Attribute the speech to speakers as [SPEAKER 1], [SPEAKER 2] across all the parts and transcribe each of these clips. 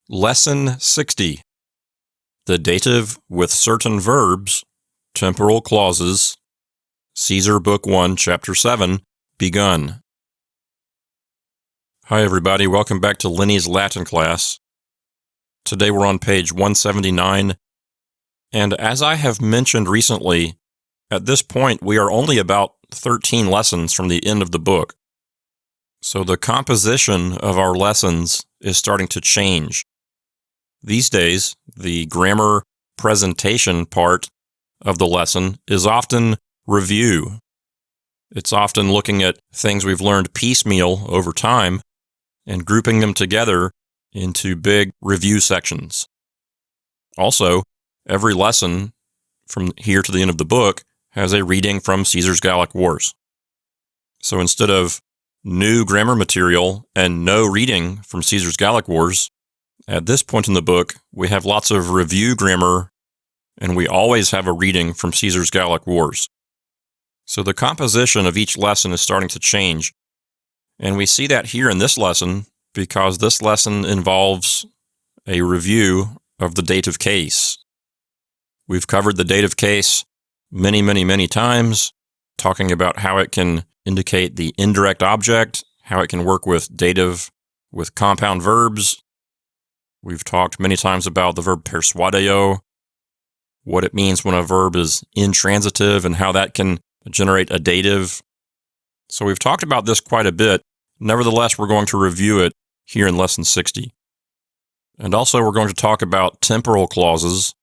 [SPEAKER 1] Lesson 60. The dative with certain verbs, temporal clauses, Caesar Book 1, Chapter 7, begun. Hi everybody, welcome back to Lenny's Latin class. Today we're on page 179, and as I have mentioned recently, at this point we are only about 13 lessons from the end of the book. So the composition of our lessons is starting to change. These days, the grammar presentation part of the lesson is often review. It's often looking at things we've learned piecemeal over time and grouping them together into big review sections. Also, every lesson from here to the end of the book has a reading from Caesar's Gallic Wars. So instead of new grammar material and no reading from Caesar's Gallic Wars, at this point in the book, we have lots of review grammar, and we always have a reading from Caesar's Gallic Wars. So the composition of each lesson is starting to change, and we see that here in this lesson because this lesson involves a review of the dative case. We've covered the dative case many times, talking about how it can indicate the indirect object, how it can work with dative with compound verbs. We've talked many times about the verb persuadeo, what it means when a verb is intransitive and how that can generate a dative. So we've talked about this quite a bit. Nevertheless, we're going to review it here in Lesson 60. And also we're going to talk about temporal clauses.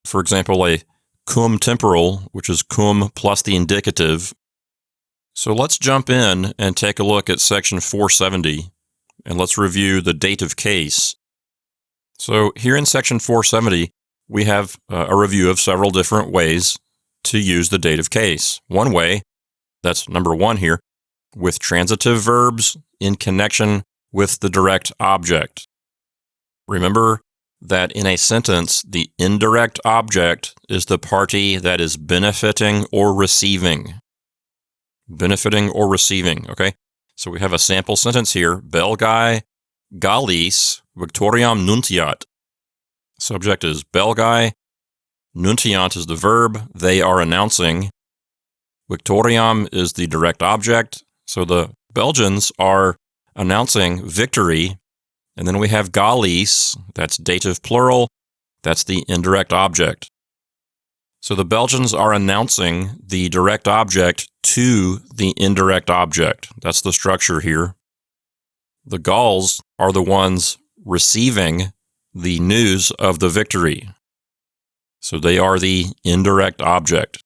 [SPEAKER 1] For example, a cum temporal, which is cum plus the indicative. So let's jump in and take a look at section 470, and let's review the dative case. So here in section 470, we have a review of several different ways to use the dative case. One way, that's number one here, with transitive verbs in connection with the direct object. Remember that in a sentence, the indirect object is the party that is benefiting or receiving. Benefiting or receiving, okay? So we have a sample sentence here, Belgae Gallis Victoriam nuntiat. Subject is Belgae. Nuntiant is the verb. They are announcing. Victoriam is the direct object. So the Belgians are announcing victory. And then we have Gallis. That's dative plural. That's the indirect object. So the Belgians are announcing the direct object to the indirect object. That's the structure here. The Gauls are the ones receiving the news of the victory. So they are the indirect object.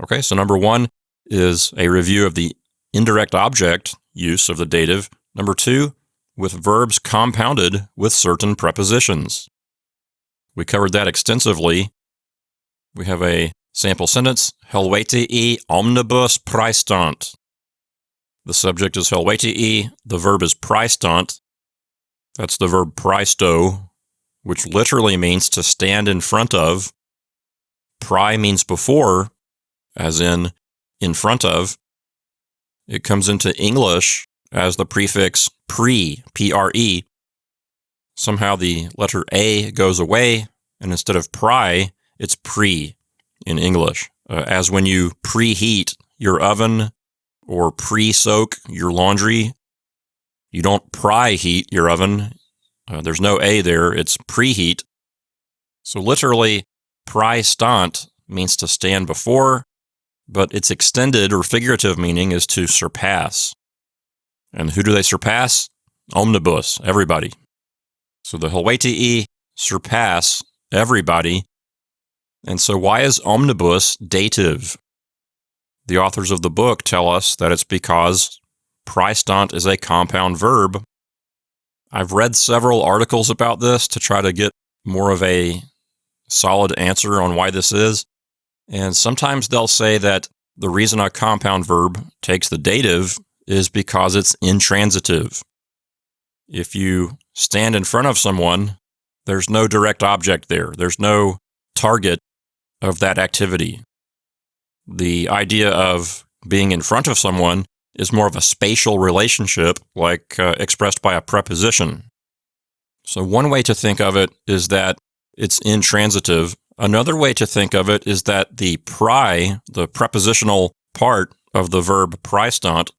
[SPEAKER 1] Okay, so number one is a review of the indirect object use of the dative. Number two, with verbs compounded with certain prepositions. We covered that extensively. We have a sample sentence, Helvetii omnibus praestant. The subject is Helvetii, the verb is praestant. That's the verb praesto, which literally means to stand in front of. Prae means before, as in front of. It comes into English as the prefix pre, P-R-E. Somehow the letter A goes away, and instead of prae, it's pre in English. As when you preheat your oven or pre-soak your laundry. You don't pry-heat your oven. There's no A there. It's preheat. So literally, praestant means to stand before, but its extended or figurative meaning is to surpass. And who do they surpass? Omnibus, everybody. So the Helvetii surpass everybody. And so why is omnibus dative? The authors of the book tell us that it's because praestant is a compound verb. I've read several articles about this to try to get more of a solid answer on why this is. And sometimes they'll say that the reason a compound verb takes the dative is because it's intransitive. If you stand in front of someone, there's no direct object there. There's no target of that activity. The idea of being in front of someone is more of a spatial relationship, like expressed by a preposition. So one way to think of it is that it's intransitive. Another way to think of it is that the prepositional part of the verb prästant,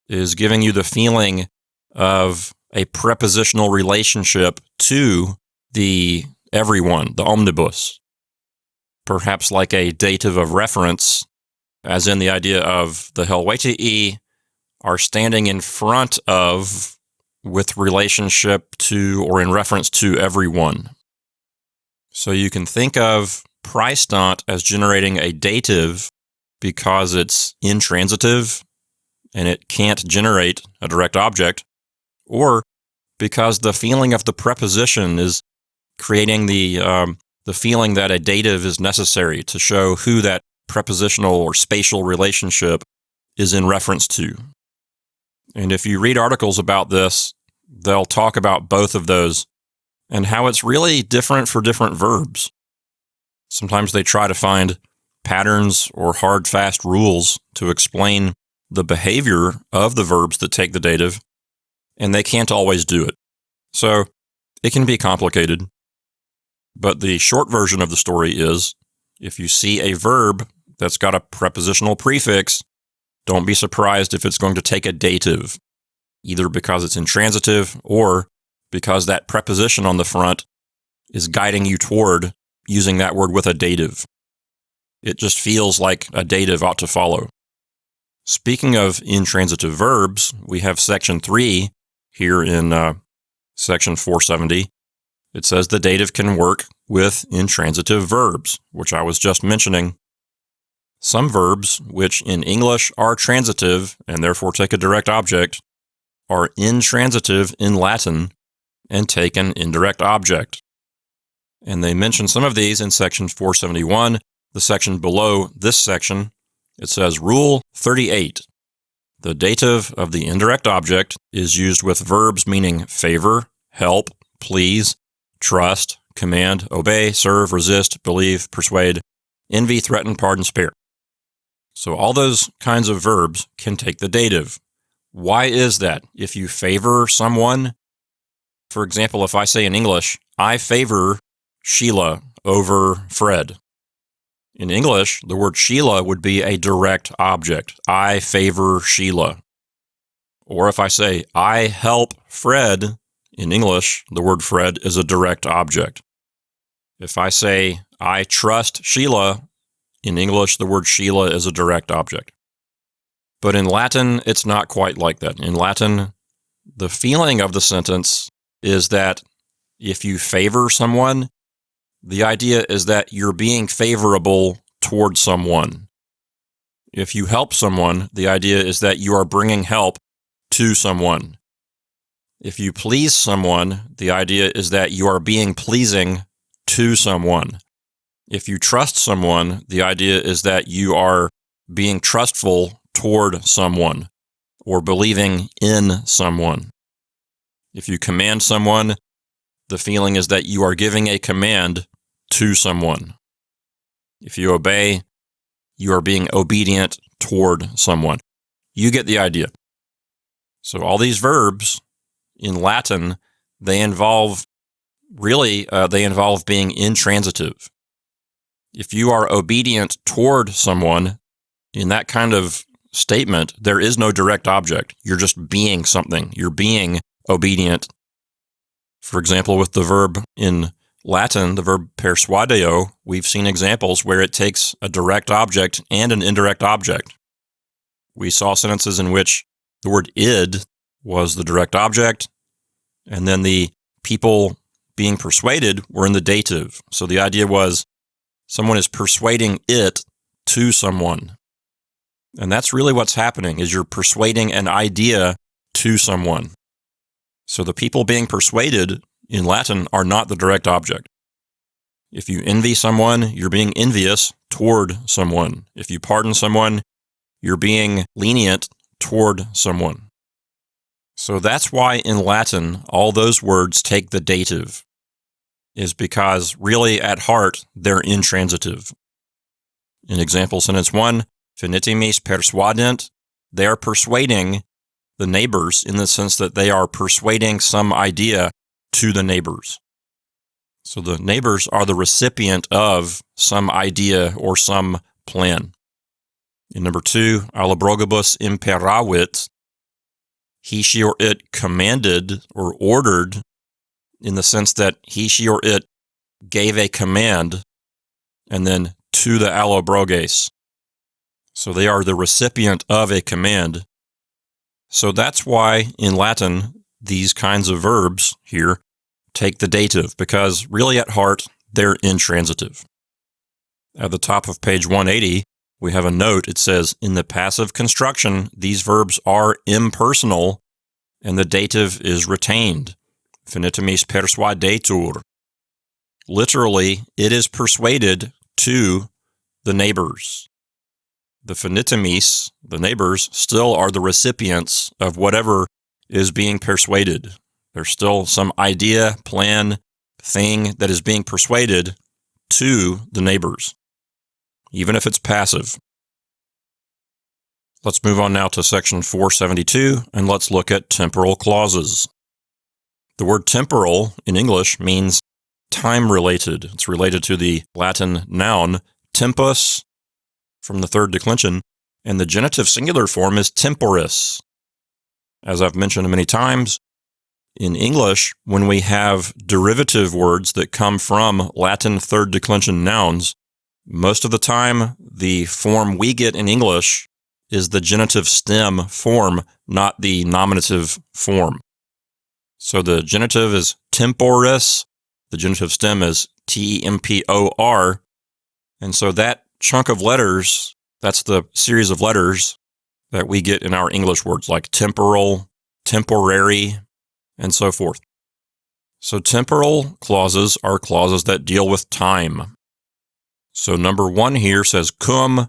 [SPEAKER 1] is giving you the feeling of a prepositional relationship to the everyone, the omnibus. Perhaps like a dative of reference, as in the idea of the Helvetii are standing in front of, with relationship to or in reference to everyone. So you can think of prästant as generating a dative because it's intransitive and it can't generate a direct object, or because the feeling of the preposition is creating the feeling that a dative is necessary to show who that prepositional or spatial relationship is in reference to. And if you read articles about this, they'll talk about both of those and how it's really different for different verbs. Sometimes they try to find patterns or hard, fast rules to explain the behavior of the verbs that take the dative, and they can't always do it. So it can be complicated. But the short version of the story is, if you see a verb that's got a prepositional prefix, don't be surprised if it's going to take a dative, either because it's intransitive or because that preposition on the front is guiding you toward using that word with a dative. It just feels like a dative ought to follow. Speaking of intransitive verbs, we have section 3 here in section 470. It says the dative can work with intransitive verbs, which I was just mentioning. Some verbs, which in English are transitive and therefore take a direct object, are intransitive in Latin and take an indirect object. And they mention some of these in section 471, the section below this section. It says Rule 38. The dative of the indirect object is used with verbs meaning favor, help, please, trust, command, obey, serve, resist, believe, persuade, envy, threaten, pardon, spare. So all those kinds of verbs can take the dative. Why is that? If you favor someone, for example, if I say in English, I favor Sheila over Fred. In English, the word Sheila would be a direct object. I favor Sheila. Or if I say, I help Fred, in English, the word Fred is a direct object. If I say, I trust Sheila, in English, the word Sheila is a direct object. But in Latin, it's not quite like that. In Latin, the feeling of the sentence is that if you favor someone, the idea is that you're being favorable toward someone. If you help someone, the idea is that you are bringing help to someone. If you please someone, the idea is that you are being pleasing to someone. If you trust someone, the idea is that you are being trustful toward someone or believing in someone. If you command someone, the feeling is that you are giving a command to someone. If you obey, you are being obedient toward someone. You get the idea. So all these verbs in Latin, they involve being intransitive. If you are obedient toward someone, in that kind of statement, there is no direct object. You're just being something. You're being obedient. For example, with the verb in Latin, the verb persuadeo, we've seen examples where it takes a direct object and an indirect object. We saw sentences in which the word id was the direct object, and then the people being persuaded were in the dative. So the idea was someone is persuading it to someone. And that's really what's happening, is you're persuading an idea to someone. So the people being persuaded in Latin are not the direct object. If you envy someone, you're being envious toward someone. If you pardon someone, you're being lenient toward someone. So that's why in Latin, all those words take the dative, is because really at heart, they're intransitive. In example sentence 1, finitimis persuadent, they are persuading the neighbors in the sense that they are persuading some idea to the neighbors. So the neighbors are the recipient of some idea or some plan. In number 2, alabrogibus imperavit, he, she, or it commanded or ordered, in the sense that he, she, or it gave a command, and then to the allobroges. So they are the recipient of a command. So that's why in Latin, these kinds of verbs here take the dative, because really at heart, they're intransitive. At the top of page 180, we have a note. It says, in the passive construction, these verbs are impersonal, and the dative is retained. Finitimis persuadetur. Literally, it is persuaded to the neighbors. The finitimis, the neighbors, still are the recipients of whatever is being persuaded. There's still some idea, plan, thing that is being persuaded to the neighbors, even if it's passive. Let's move on now to section 472, and let's look at temporal clauses. The word temporal in English means time-related. It's related to the Latin noun tempus, from the third declension, and the genitive singular form is temporis. As I've mentioned many times, in English, when we have derivative words that come from Latin third declension nouns, most of the time the form we get in English is the genitive stem form, not the nominative form. So the genitive is temporis, the genitive stem is tempor, and so that chunk of letters, that's the series of letters that we get in our English words, like temporal, temporary, and so forth. So temporal clauses are clauses that deal with time. So number 1 here says cum.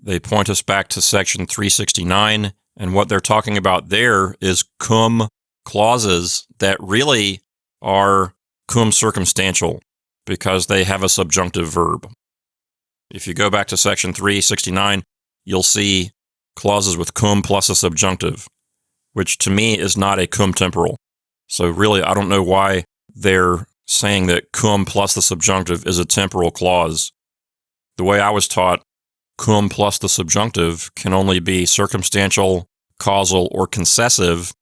[SPEAKER 1] They point us back to section 369, and what they're talking about there is cum clauses that really are cum circumstantial because they have a subjunctive verb. If you go back to section 369, you'll see clauses with cum plus a subjunctive, which to me is not a cum temporal. So really, I don't know why they're saying that cum plus the subjunctive is a temporal clause. The way I was taught, cum plus the subjunctive can only be circumstantial, causal, or concessive,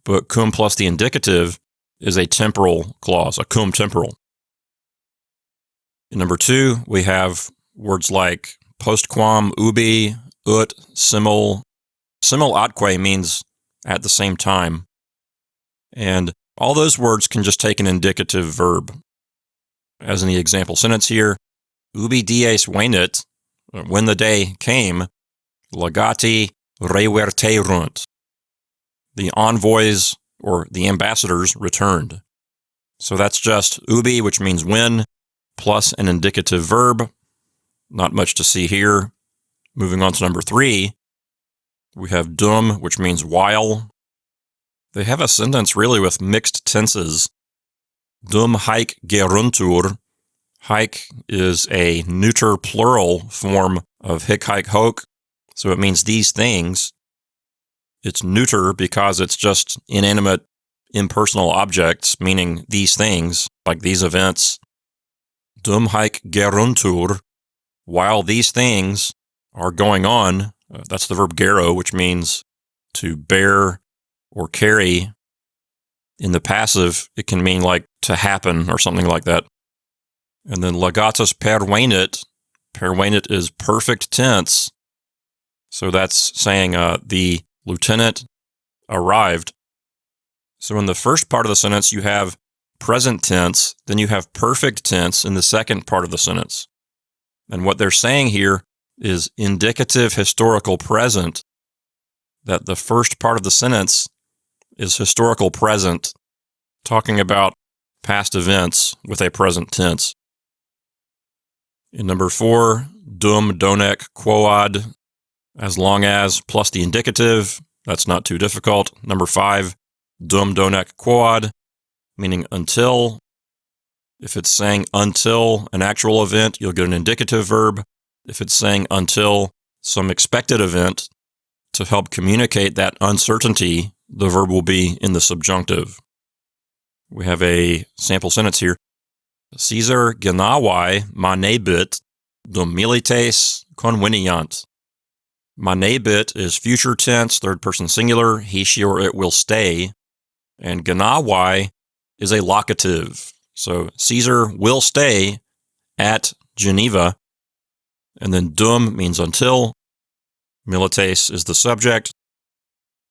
[SPEAKER 1] but cum plus the indicative is a temporal clause, a cum temporal. In number 2, we have words like postquam, ubi, ut, simul. Simul atque means at the same time. And all those words can just take an indicative verb. As in the example sentence here, ubi dies venit, when the day came, legati reverterunt. The envoys or the ambassadors returned. So that's just ubi, which means when, plus an indicative verb. Not much to see here. Moving on to number 3, we have dum, which means while. They have a sentence really with mixed tenses. Dum haec geruntur. Haec is a neuter plural form of hic haec hoc, so it means these things. It's neuter because it's just inanimate, impersonal objects, meaning these things, like these events. Dum haec geruntur, while these things are going on, that's the verb gero, which means to bear or carry. In the passive, it can mean like to happen or something like that. And then legatus pervenit. Pervenit is perfect tense. So that's saying the lieutenant arrived. So in the first part of the sentence, you have present tense, then you have perfect tense in the second part of the sentence. And what they're saying here is indicative historical present, that the first part of the sentence is historical present, talking about past events with a present tense. In number 4, dum donec quoad, as long as, plus the indicative. That's not too difficult. Number 5, dum donec quoad, meaning until. If it's saying until an actual event, you'll get an indicative verb. If it's saying until some expected event, to help communicate that uncertainty, the verb will be in the subjunctive. We have a sample sentence here. Caesar genawai manebit dum milites conveniant. Manebit is future tense, third person singular, he, she, or it will stay. And genawai is a locative. So Caesar will stay at Geneva. And then dum means until. Milites is the subject.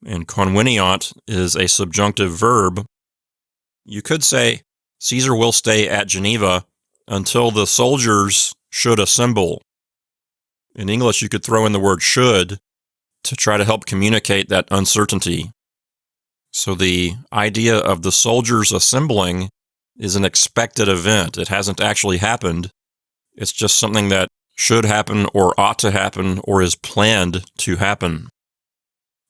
[SPEAKER 1] And conveniant is a subjunctive verb. You could say Caesar will stay at Geneva until the soldiers should assemble. In English, you could throw in the word should to try to help communicate that uncertainty. So the idea of the soldiers assembling is an expected event. It hasn't actually happened. It's just something that should happen or ought to happen or is planned to happen.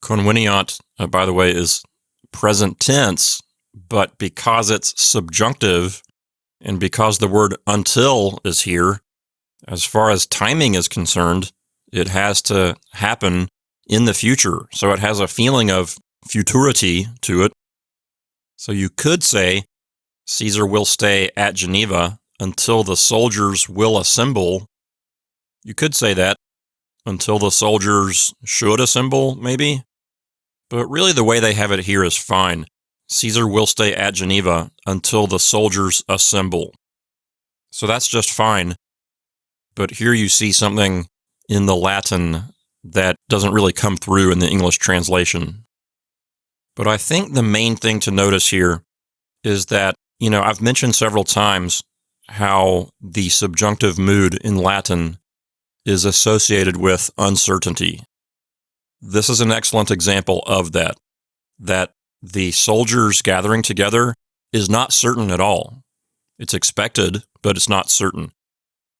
[SPEAKER 1] Conveniant, by the way, is present tense, but because it's subjunctive and because the word until is here, as far as timing is concerned, it has to happen in the future. So it has a feeling of futurity to it. So you could say Caesar will stay at Geneva until the soldiers will assemble. You could say that until the soldiers should assemble, maybe. But really the way they have it here is fine. Caesar will stay at Geneva until the soldiers assemble. So that's just fine. But here you see something in the Latin that doesn't really come through in the English translation. But I think the main thing to notice here is that, I've mentioned several times how the subjunctive mood in Latin is associated with uncertainty. This is an excellent example of that the soldiers gathering together is not certain at all. It's expected, but it's not certain.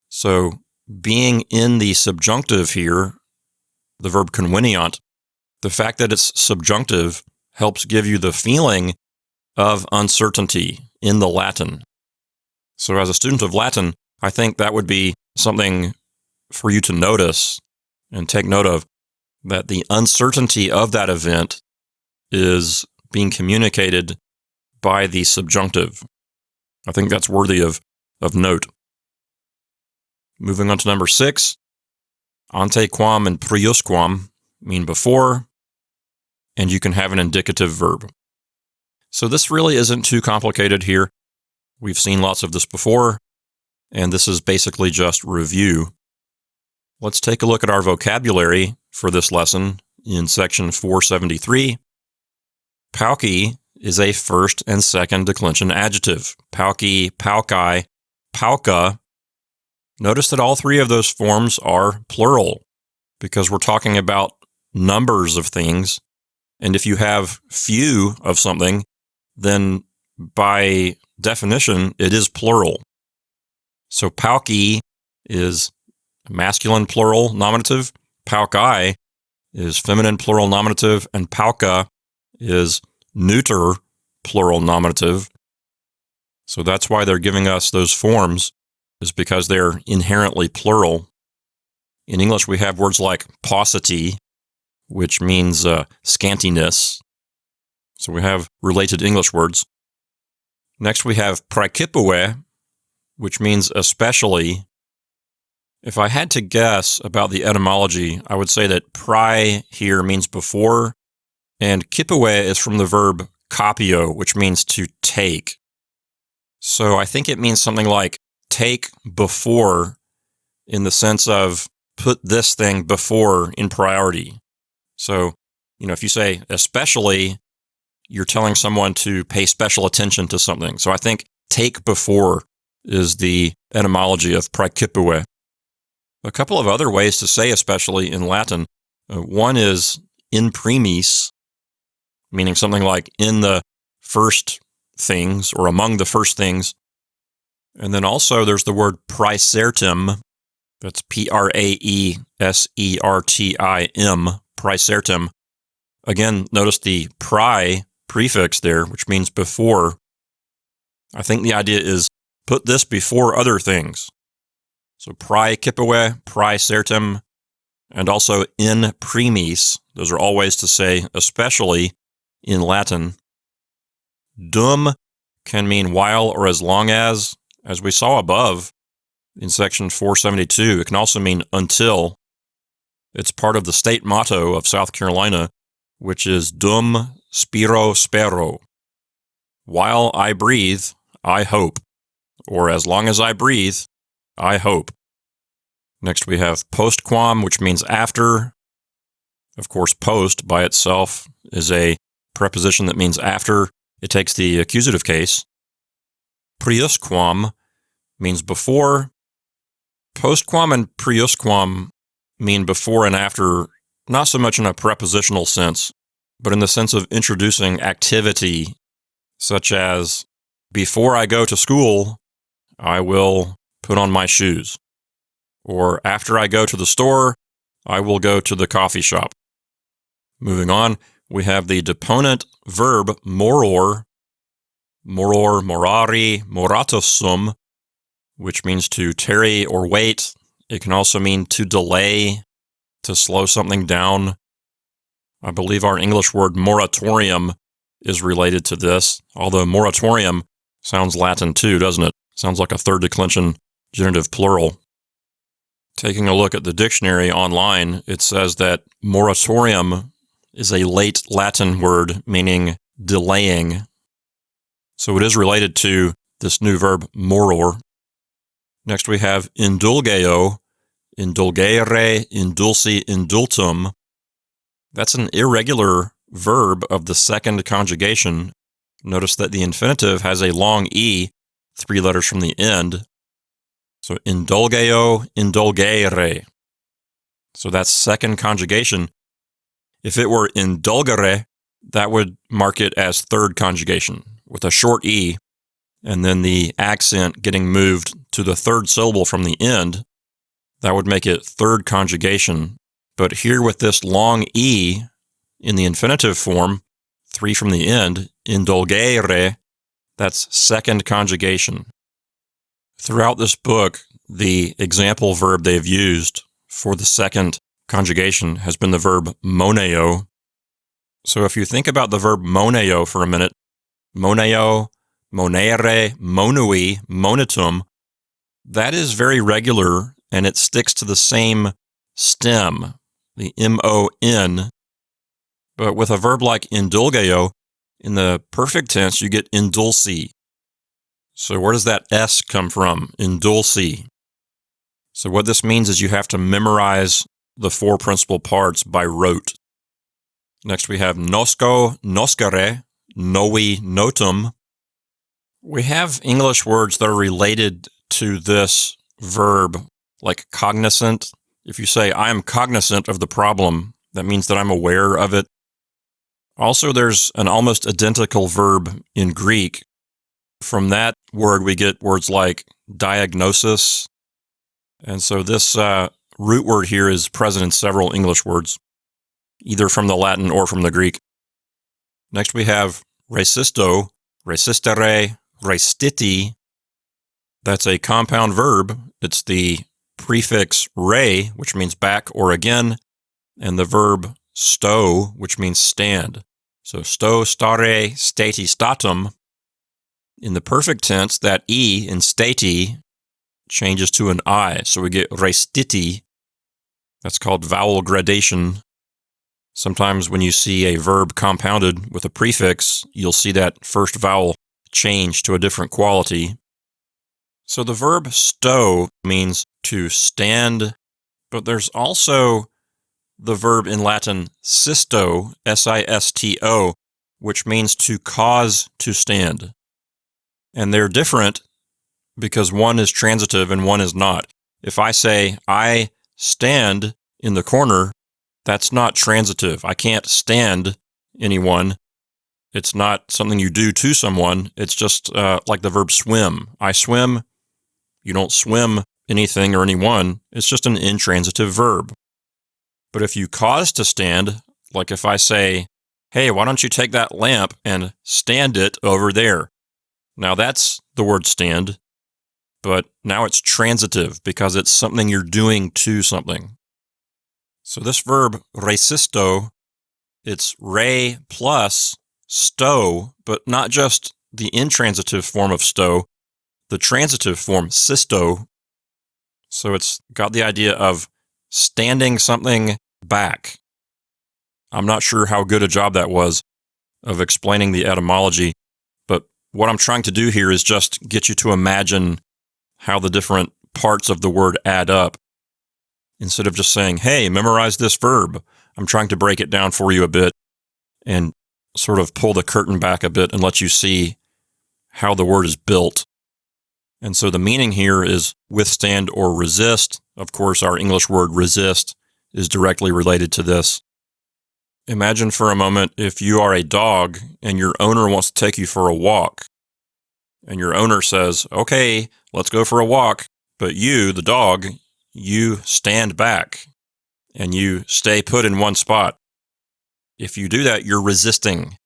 [SPEAKER 1] So being in the subjunctive here, the verb conveniant, the fact that it's subjunctive helps give you the feeling of uncertainty in the Latin. So as a student of Latin, I think that would be something for you to notice and take note of, that the uncertainty of that event is being communicated by the subjunctive. I think that's worthy of note. Moving on to number 6, antequam and priusquam mean before, and you can have an indicative verb. So this really isn't too complicated here. We've seen lots of this before, and this is basically just review. Let's take a look at our vocabulary for this lesson in section 473. Pauci is a first and second declension adjective. Pauci, pauci, pauca. Notice that all three of those forms are plural because we're talking about numbers of things. And if you have few of something, then by definition, it is plural. So pauci is masculine plural nominative, pauci is feminine plural nominative, and pauca is neuter plural nominative. So that's why they're giving us those forms, is because they're inherently plural. In English, we have words like paucity, which means scantiness. So we have related English words. Next, we have praecipive, which means especially. If I had to guess about the etymology, I would say that prae here means before, and cipive is from the verb capio, which means to take. So I think it means something like take before, in the sense of put this thing before in priority. So, if you say especially, you're telling someone to pay special attention to something. So I think take before is the etymology of praecipive. A couple of other ways to say especially in Latin. One is in primis, meaning something like in the first things or among the first things. And then also there's the word praesertim. That's praesertim, praesertim. Again, notice the prae prefix there, which means before. I think the idea is put this before other things. So praecipive, praesertim, and also in primis. Those are all ways to say especially in Latin. Dum can mean while or as long as we saw above in section 472. It can also mean until. It's part of the state motto of South Carolina, which is dum spiro spero. While I breathe, I hope. Or as long as I breathe, I hope. Next we have postquam, which means after. Of course, post by itself is a preposition that means after. It takes the accusative case. Priusquam means before. Postquam and priusquam mean before and after, not so much in a prepositional sense, but in the sense of introducing activity, such as, before I go to school, I will put on my shoes. Or after I go to the store, I will go to the coffee shop. Moving on, we have the deponent verb moror, morari, moratosum, which means to tarry or wait. It can also mean to delay, to slow something down. I believe our English word moratorium is related to this, although moratorium sounds Latin too, doesn't it? Sounds like a third declension genitive plural. Taking a look at the dictionary online, it says that moratorium is a late Latin word meaning delaying. So it is related to this new verb moror. Next we have indulgeo, indulgere, indulsi, indultum. That's an irregular verb of the second conjugation. Notice that the infinitive has a long E, 3 letters from the end. So indulgeo, indulgere. So that's second conjugation. If it were indulgere, that would mark it as third conjugation with a short E, and then the accent getting moved to the third syllable from the end. That would make it third conjugation. But here with this long E in the infinitive form, 3 from the end, indulgere, that's second conjugation. Throughout this book, the example verb they've used for the second conjugation has been the verb moneo. So if you think about the verb moneo for a minute, moneo, monere, monui, monetum, that is very regular and it sticks to the same stem, the M-O-N. But with a verb like indulgeo, in the perfect tense, you get indulsi. So where does that S come from? Indulsi. So what this means is you have to memorize the 4 principal parts by rote. Next we have nosco, noscere, novi, notum. We have English words that are related to this verb, like cognizant. If you say, I am cognizant of the problem, that means that I'm aware of it. Also, there's an almost identical verb in Greek. From that word, we get words like diagnosis. And so this root word here is present in several English words, either from the Latin or from the Greek. Next, we have resisto, resistere, restiti. That's a compound verb. It's the prefix re, which means back or again, and the verb sto, which means stand. So sto, stare, stati, statum. In the perfect tense, that E in stati changes to an I, so we get restiti. That's called vowel gradation. Sometimes when you see a verb compounded with a prefix, you'll see that first vowel change to a different quality. So the verb sto means to stand, but there's also the verb in Latin sisto, S-I-S-T-O, which means to cause to stand. And they're different because one is transitive and one is not. If I say, I stand in the corner, that's not transitive. I can't stand anyone. It's not something you do to someone. It's just like the verb swim. I swim. You don't swim anything or anyone. It's just an intransitive verb. But if you cause to stand, like if I say, hey, why don't you take that lamp and stand it over there? Now that's the word stand, but now it's transitive because it's something you're doing to something. So this verb resisto, it's re plus sto, but not just the intransitive form of sto, the transitive form sisto. So it's got the idea of standing something back. I'm not sure how good a job that was of explaining the etymology, but what I'm trying to do here is just get you to imagine how the different parts of the word add up. Instead of just saying, hey, memorize this verb, I'm trying to break it down for you a bit and sort of pull the curtain back a bit and let you see how the word is built. And so the meaning here is withstand or resist. Of course, our English word resist is directly related to this. Imagine for a moment if you are a dog and your owner wants to take you for a walk. And your owner says, okay, let's go for a walk. But you, the dog, you stand back and you stay put in one spot. If you do that, you're resisting.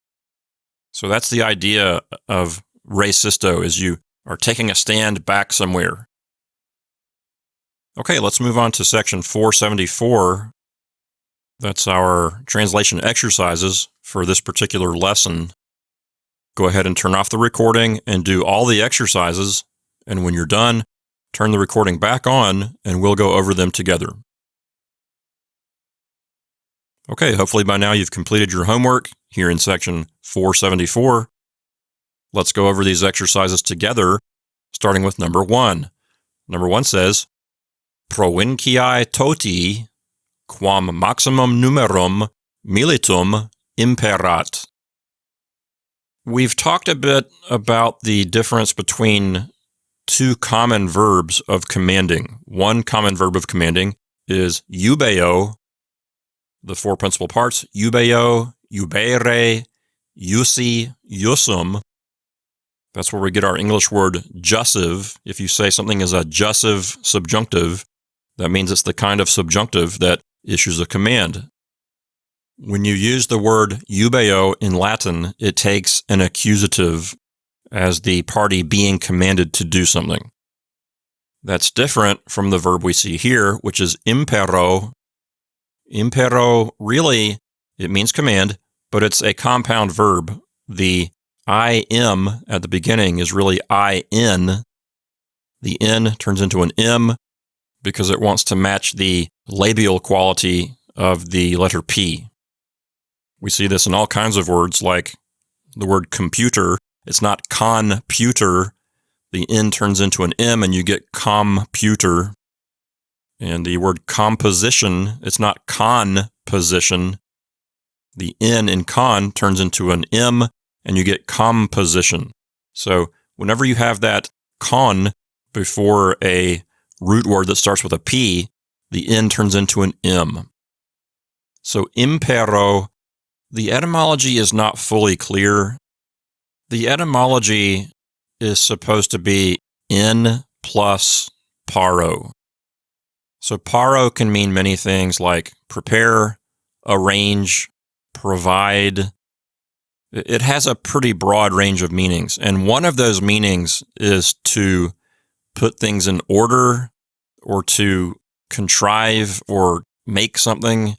[SPEAKER 1] So that's the idea of resisto, is you are taking a stand back somewhere. Okay, let's move on to section 474. That's our translation exercises for this particular lesson. Go ahead and turn off the recording and do all the exercises. And when you're done, turn the recording back on and we'll go over them together. Okay, hopefully by now you've completed your homework here in section 474. Let's go over these exercises together, starting with number 1. Number 1 says, provinciae toti, quam maximum numerum militum imperat. We've talked a bit about the difference between two common verbs of commanding. One common verb of commanding is eubeo, the four principal parts, eubeo, eubere, iusi, iusum. That's where we get our English word jussive. If you say something is a jussive subjunctive, that means it's the kind of subjunctive that issues a command. When you use the word eubeo in Latin, it takes an accusative as the party being commanded to do something. That's different from the verb we see here, which is impero. Impero, really, it means command, but it's a compound verb. The I am at the beginning is really I N. The N turns into an M because it wants to match the labial quality of the letter P. We see this in all kinds of words, like the word computer. It's not computer. The N turns into an M and you get computer. And the word composition, it's not composition. The N in con turns into an M and you get composition. So whenever you have that con before a root word that starts with a P, the N turns into an M. So impero, the etymology is not fully clear. The etymology is supposed to be in plus paro. So paro can mean many things like prepare, arrange, provide. It has a pretty broad range of meanings. And one of those meanings is to put things in order or to contrive or make something.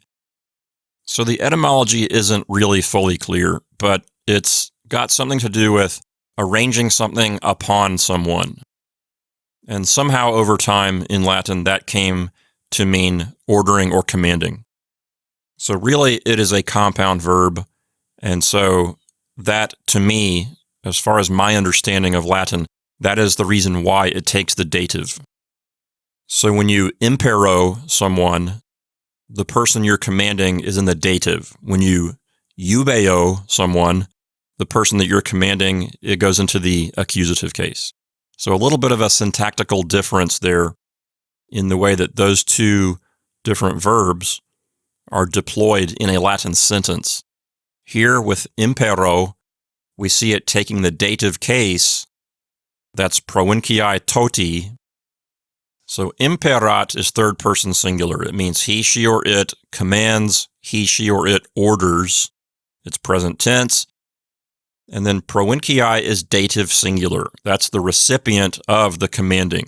[SPEAKER 1] So the etymology isn't really fully clear, but it's got something to do with arranging something upon someone. And somehow over time in Latin, that came to mean ordering or commanding. So really, it is a compound verb. And so that, to me, as far as my understanding of Latin, that is the reason why it takes the dative. So when you impero someone, the person you're commanding is in the dative. When you eubeo someone, the person that you're commanding, it goes into the accusative case. So a little bit of a syntactical difference there in the way that those two different verbs are deployed in a Latin sentence. Here with impero, we see it taking the dative case, that's provinciae toti. So imperat is third person singular. It means he, she, or it commands, he, she, or it orders. It's present tense. And then provinciae is dative singular. That's the recipient of the commanding.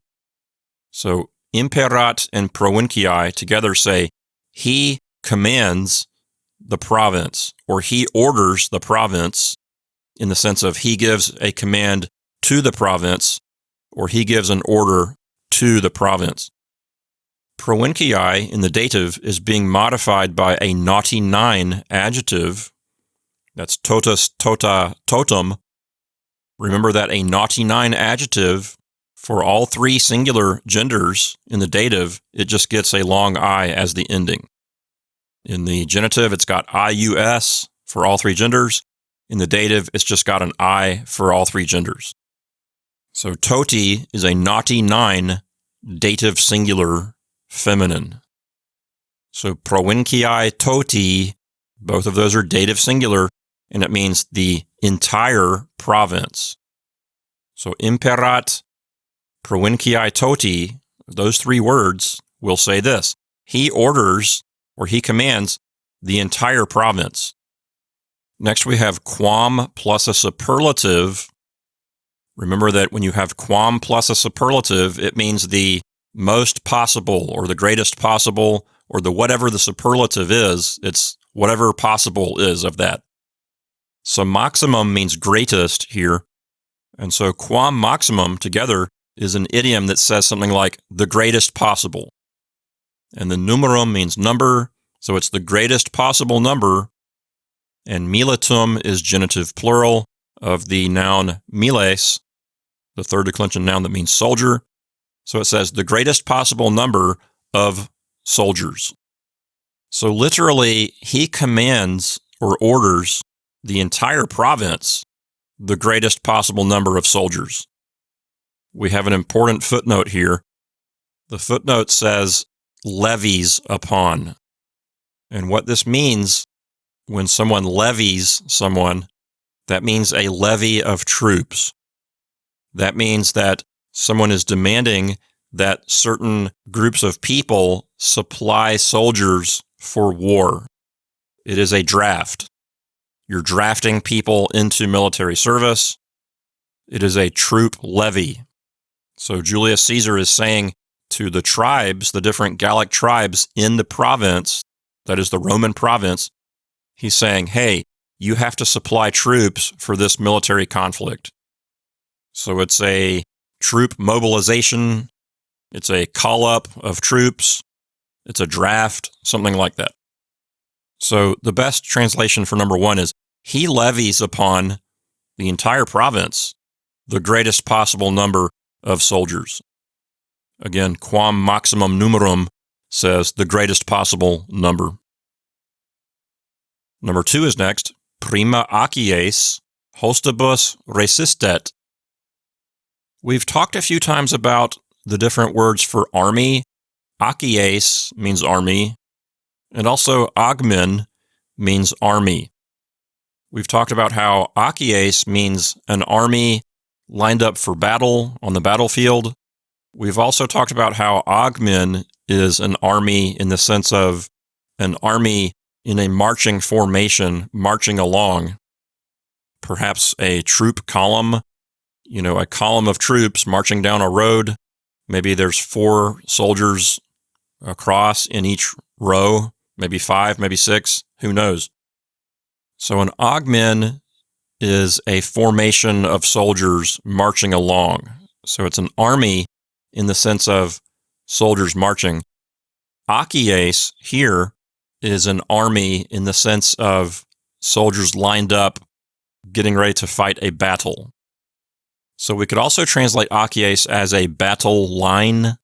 [SPEAKER 1] So imperat and provinciae together say, he commands the province, or he orders the province. in the sense of he gives a command to the province, or he gives an order to the province. Provinciae in the dative is being modified by a naughty 9 adjective. That's totus, tota, totum. Remember that a naughty 9 adjective, for all three singular genders in the dative, it just gets a long I as the ending. In the genitive, it's got IUS for all three genders. In the dative, it's just got an I for all three genders. So toti is a naughty 9 dative singular feminine. So provinciae toti, both of those are dative singular, and it means the entire province. So imperat provinciae toti, those three words will say this: he orders, or he commands, the entire province. Next we have quam plus a superlative. Remember that when you have quam plus a superlative, it means the most possible, or the greatest possible, or the whatever the superlative is, it's whatever possible is of that. So maximum means greatest here. And so quam maximum together is an idiom that says something like the greatest possible. And the numerum means number, so it's the greatest possible number. And militum is genitive plural of the noun miles, the third declension noun that means soldier. So it says the greatest possible number of soldiers. So literally, he commands or orders the entire province the greatest possible number of soldiers. We have an important footnote here. The footnote says levies upon. And what this means, when someone levies someone, that means a levy of troops. That means that someone is demanding that certain groups of people supply soldiers for war. It is a draft. You're drafting people into military service. It is a troop levy. So Julius Caesar is saying to the tribes, the different Gallic tribes in the province, that is the Roman province, he's saying, hey, you have to supply troops for this military conflict. So it's a troop mobilization, it's a call-up of troops, it's a draft, something like that. So the best translation for number one is, he levies upon the entire province the greatest possible number of soldiers. Again, quam maximum numerum says the greatest possible number. Number two is next. Prima acies hostibus resistet. We've talked a few times about the different words for army. Acies means army, and also agmen means army. We've talked about how acies means an army lined up for battle on the battlefield. We've also talked about how agmen is an army in the sense of an army in a marching formation, marching along. Perhaps a troop column, a column of troops marching down a road. Maybe there's 4 soldiers across in each row, maybe 5, maybe 6, who knows. So an agmen is a formation of soldiers marching along. So it's an army in the sense of soldiers marching. Acies here is an army in the sense of soldiers lined up, getting ready to fight a battle. So we could also translate acies as a battle line.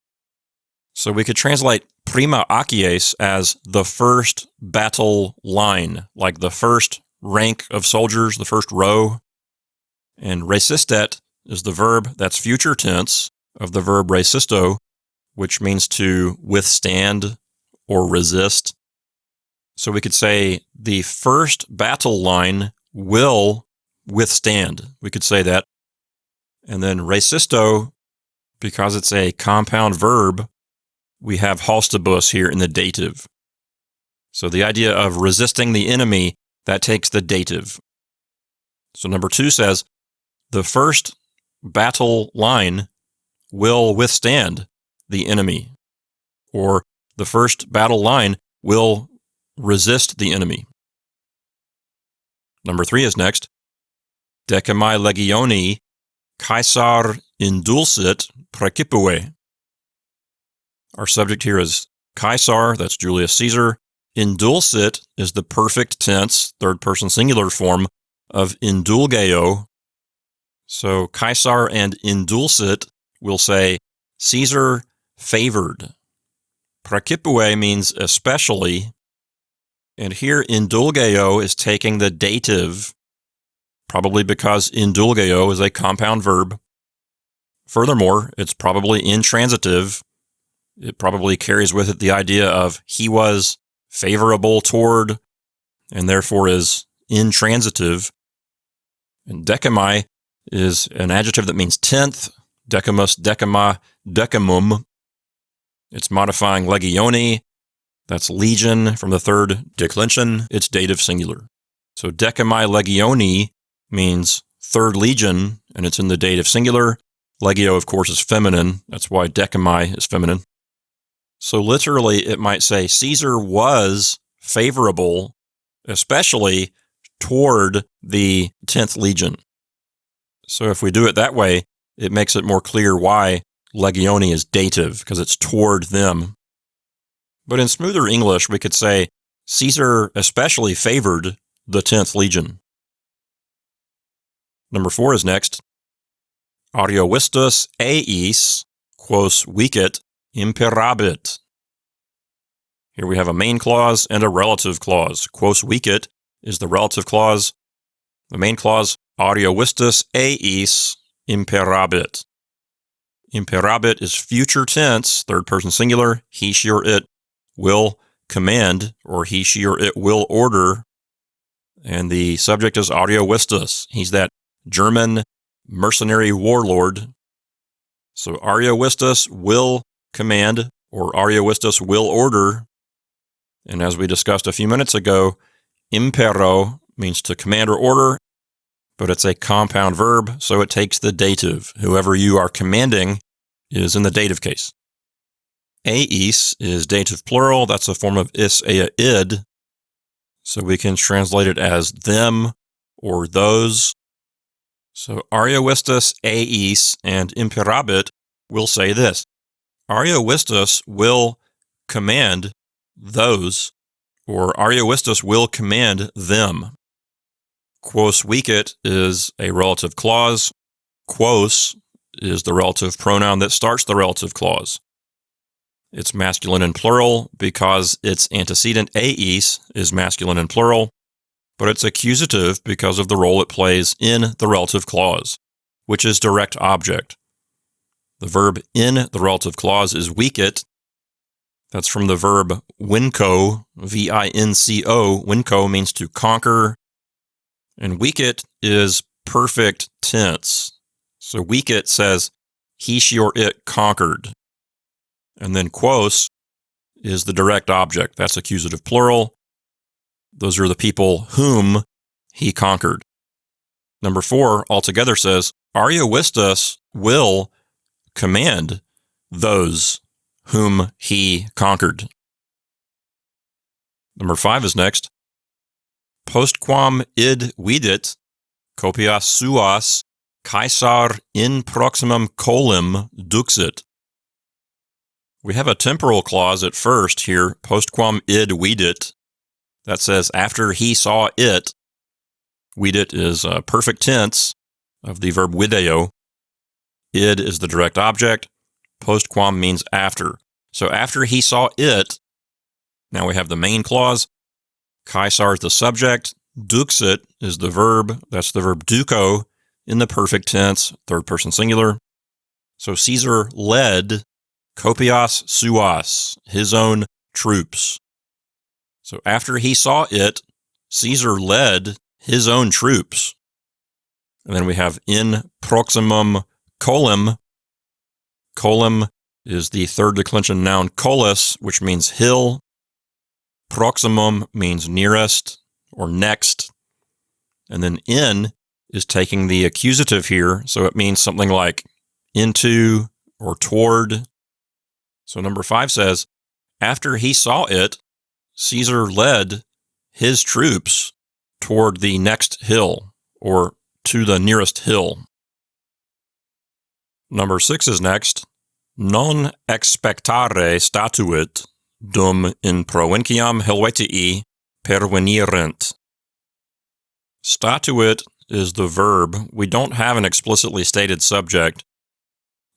[SPEAKER 1] So we could translate prima acies as the first battle line, like the first rank of soldiers, the first row. And resistet is the verb that's future tense of the verb resisto, which means to withstand or resist. So we could say the first battle line will withstand. We could say that. And then resisto, because it's a compound verb, we have hostibus here in the dative. So the idea of resisting the enemy, that takes the dative. So number 2 says, the first battle line will withstand the enemy, or the first battle line will resist the enemy. Number 3 is next. decimi legioni Caesar indulcit praecipue. Our subject here is Caesar, that's Julius Caesar. Indulcit is the perfect tense, third-person singular form of indulgeo. So Caesar and indulcit will say Caesar favored. Praecipue means especially, and here indulgeo is taking the dative, probably because indulgeo is a compound verb. Furthermore, it's probably intransitive. It probably carries with it the idea of he was favorable toward, and therefore is intransitive. And decimi is an adjective that means tenth, decimus, decima, decimum. It's modifying legioni, that's legion from the third declension, it's dative singular. So decimi legioni means third legion, and it's in the dative singular. Legio, of course, is feminine. That's why decimi is feminine. So literally, it might say Caesar was favorable, especially toward the 10th legion. So if we do it that way, it makes it more clear why legioni is dative, because it's toward them. But in smoother English, we could say Caesar especially favored the 10th legion. Number 4 is next. Ariovistus eis quos vicit imperabit. Here we have a main clause and a relative clause. Quos vicit is the relative clause. The main clause, Ariovistus eis imperabit. Imperabit is future tense, third person singular. He, she, or it will command, or he, she, or it will order. And the subject is Ariovistus. He's that German mercenary warlord. So Ariovistus will command, or Ariovistus will order. And as we discussed a few minutes ago, impero means to command or order, but it's a compound verb, so it takes the dative. Whoever you are commanding is in the dative case. Eis is dative plural. That's a form of is, ea, id. So we can translate it as them or those. So Ariovistus eis and imperabit will say this. Ariovistus will command those, or Ariovistus will command them. Quos vicit is a relative clause. Quos is the relative pronoun that starts the relative clause. It's masculine and plural because its antecedent eis is masculine and plural, but it's accusative because of the role it plays in the relative clause, which is direct object. The verb in the relative clause is vicit. That's from the verb winco, V-I-N-C-O. Winco means to conquer. And vicit is perfect tense. So vicit says he, she, or it conquered. And then quos is the direct object. That's accusative plural. Those are the people whom he conquered. Number 4 altogether says, Ariovistus will command those whom he conquered. Number 5 is next. Postquam id vidit, copias suas, Caesar in proximum colim duxit. We have a temporal clause at first here, postquam id vidit, that says after he saw it. Vidit is a perfect tense of the verb video. Id is the direct object. Postquam means after. So after he saw it, now we have the main clause. Caesar is the subject. Duxit is the verb. That's the verb duco in the perfect tense, third person singular. So Caesar led copias suas, his own troops. So after he saw it, Caesar led his own troops. And then we have in proximum colim. Colim is the third declension noun colis, which means hill. Proximum means nearest or next. And then in is taking the accusative here, so it means something like into or toward. So number 5 says, after he saw it, Caesar led his troops toward the next hill, or to the nearest hill. Number 6 is next. Non expectare statuit dum in provinciam Helvetii pervenirent. Statuit is the verb. We don't have an explicitly stated subject.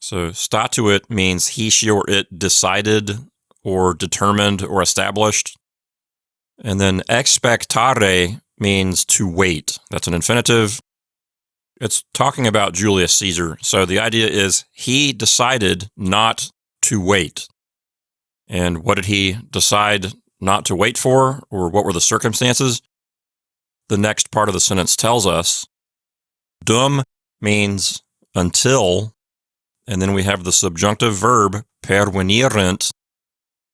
[SPEAKER 1] So statuit means he, she, or it decided or determined or established. And then expectare means to wait. That's an infinitive. It's talking about Julius Caesar. So the idea is he decided not to wait. And what did he decide not to wait for, or what were the circumstances? The next part of the sentence tells us. Dum means until, and then we have the subjunctive verb pervenirent.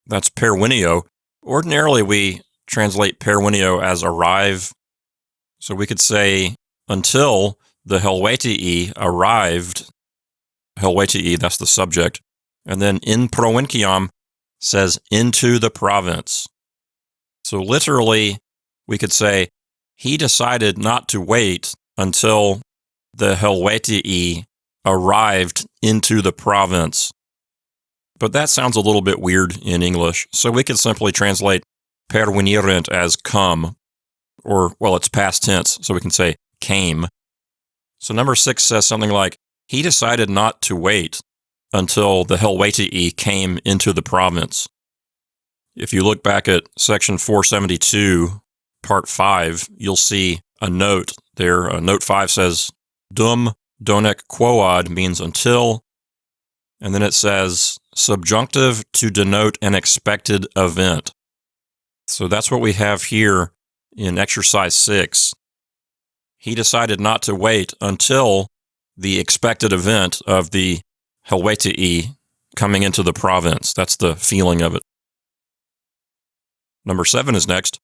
[SPEAKER 1] That's pervenio. Ordinarily, we translate pervenio as arrive. So we could say until the Helvetii arrived. Helvetii, that's the subject. And then in provinciam says into the province. So literally, we could say he decided not to wait until the Helvetii arrived into the province. But that sounds a little bit weird in English, so we could simply translate pervenirent as come, or, well, it's past tense, so we can say came. So number 6 says something like, he decided not to wait until the Helvetii came into the province. If you look back at section 472, part 5, you'll see a note there. Note 5 says, dum donec quoad means until, and then it says subjunctive to denote an expected event. So that's what we have here in exercise 6. He decided not to wait until the expected event of the Helvetii coming into the province. That's the feeling of it. Number 7 is next.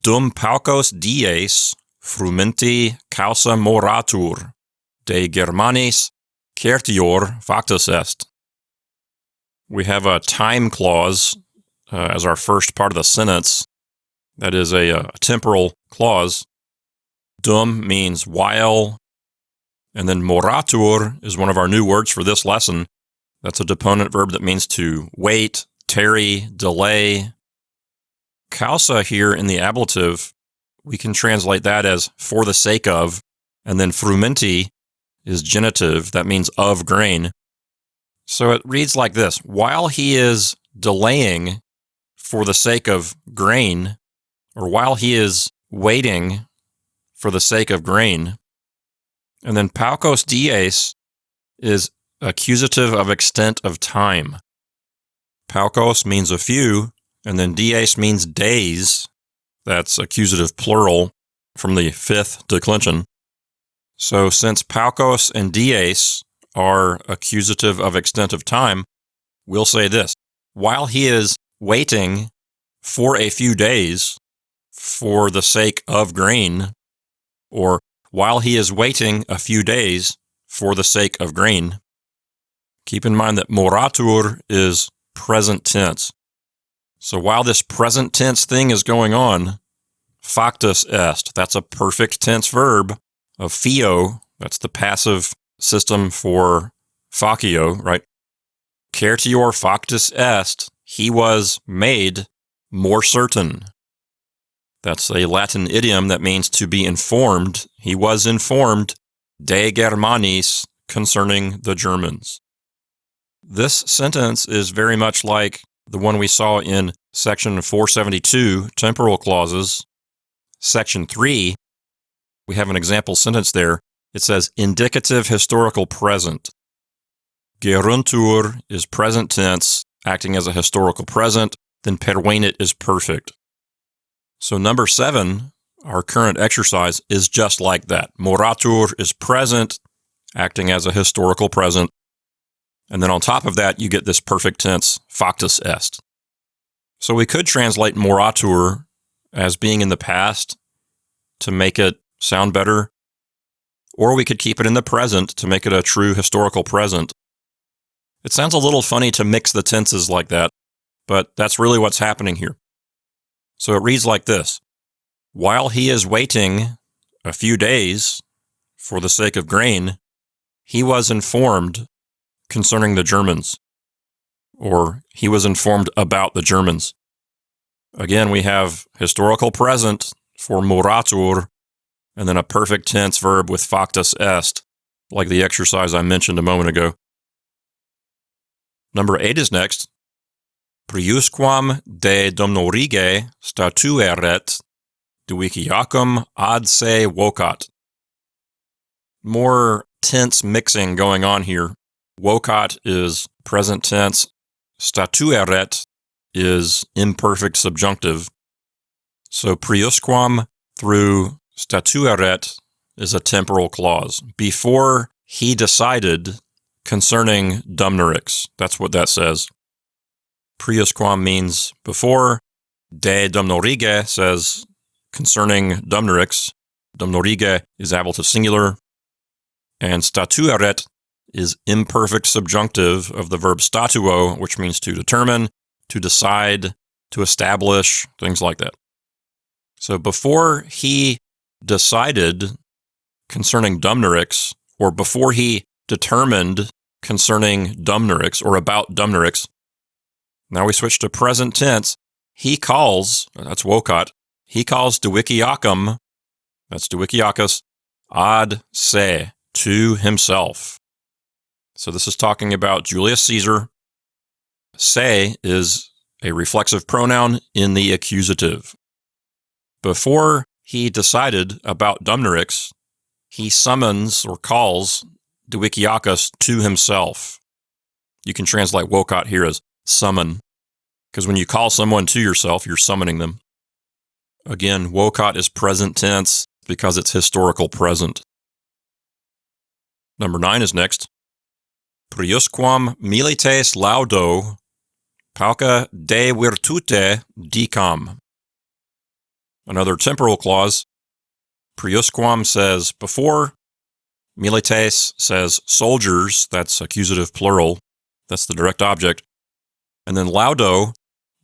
[SPEAKER 1] Dum paucos dies frumenti causa moratur, de Germanis certior factus est. We have a time clause as our first part of the sentence. That is a temporal clause. Dum means while, and then moratur is one of our new words for this lesson. That's a deponent verb that means to wait, tarry, delay. Causa here in the ablative, we can translate that as for the sake of, and then frumenti is genitive, that means of grain. So it reads like this: while he is delaying for the sake of grain, or while he is waiting for the sake of grain. And then paucos dies is accusative of extent of time. Paucos means a few, and then dies means days. That's accusative plural from the 5th declension. So since paucos and dies are accusative of extent of time, we'll say this: while he is waiting for a few days for the sake of grain, or while he is waiting a few days for the sake of grain. Keep in mind that moratur is present tense. So while this present tense thing is going on, factus est, that's a perfect tense verb of fio, that's the passive system for facio, right? Certior factus est, he was made more certain. That's a Latin idiom that means to be informed. He was informed de Germanis concerning the Germans. This sentence is very much like the one we saw in section 472, temporal clauses. Section 3, we have an example sentence there. It says indicative historical present. Geruntur is present tense, acting as a historical present, then pervenit is perfect. So number 7, our current exercise, is just like that. Moratur is present, acting as a historical present. And then on top of that, you get this perfect tense, factus est. So we could translate moratur as being in the past to make it sound better, or we could keep it in the present to make it a true historical present. It sounds a little funny to mix the tenses like that, but that's really what's happening here. So it reads like this: while he is waiting a few days for the sake of grain, he was informed concerning the Germans, or he was informed about the Germans. Again, we have historical present for muratur, and then a perfect tense verb with factus est, like the exercise I mentioned a moment ago. Number 8 is next. Priusquam de domnorige statueret duiciacum ad se vocat. More tense mixing going on here. Vocat is present tense. Statueret is imperfect subjunctive. So priusquam through statueret is a temporal clause. Before he decided concerning Dumnorix. That's what that says. Priusquam means before. De domnorige says concerning Dumnorix. Domnorige is ablative singular. And statueret is imperfect subjunctive of the verb statuo, which means to determine, to decide, to establish, things like that. So before he decided concerning Dumnorix, or before he determined concerning Dumnorix or about Dumnorix, now we switch to present tense. He calls, that's vocat, he calls duiciacum, that's duiciacus, ad se, to himself. So this is talking about Julius Caesar. Se is a reflexive pronoun in the accusative. Before he decided about Dumnorix, he summons or calls duiciacus to himself. You can translate vocat here as summon, because when you call someone to yourself, you're summoning them. Again, vocat is present tense because it's historical present. Number 9 is next. Priusquam milites laudo pauca de virtute dicam. Another temporal clause. Priusquam says before. Milites says soldiers. That's accusative plural. That's the direct object. And then laudo,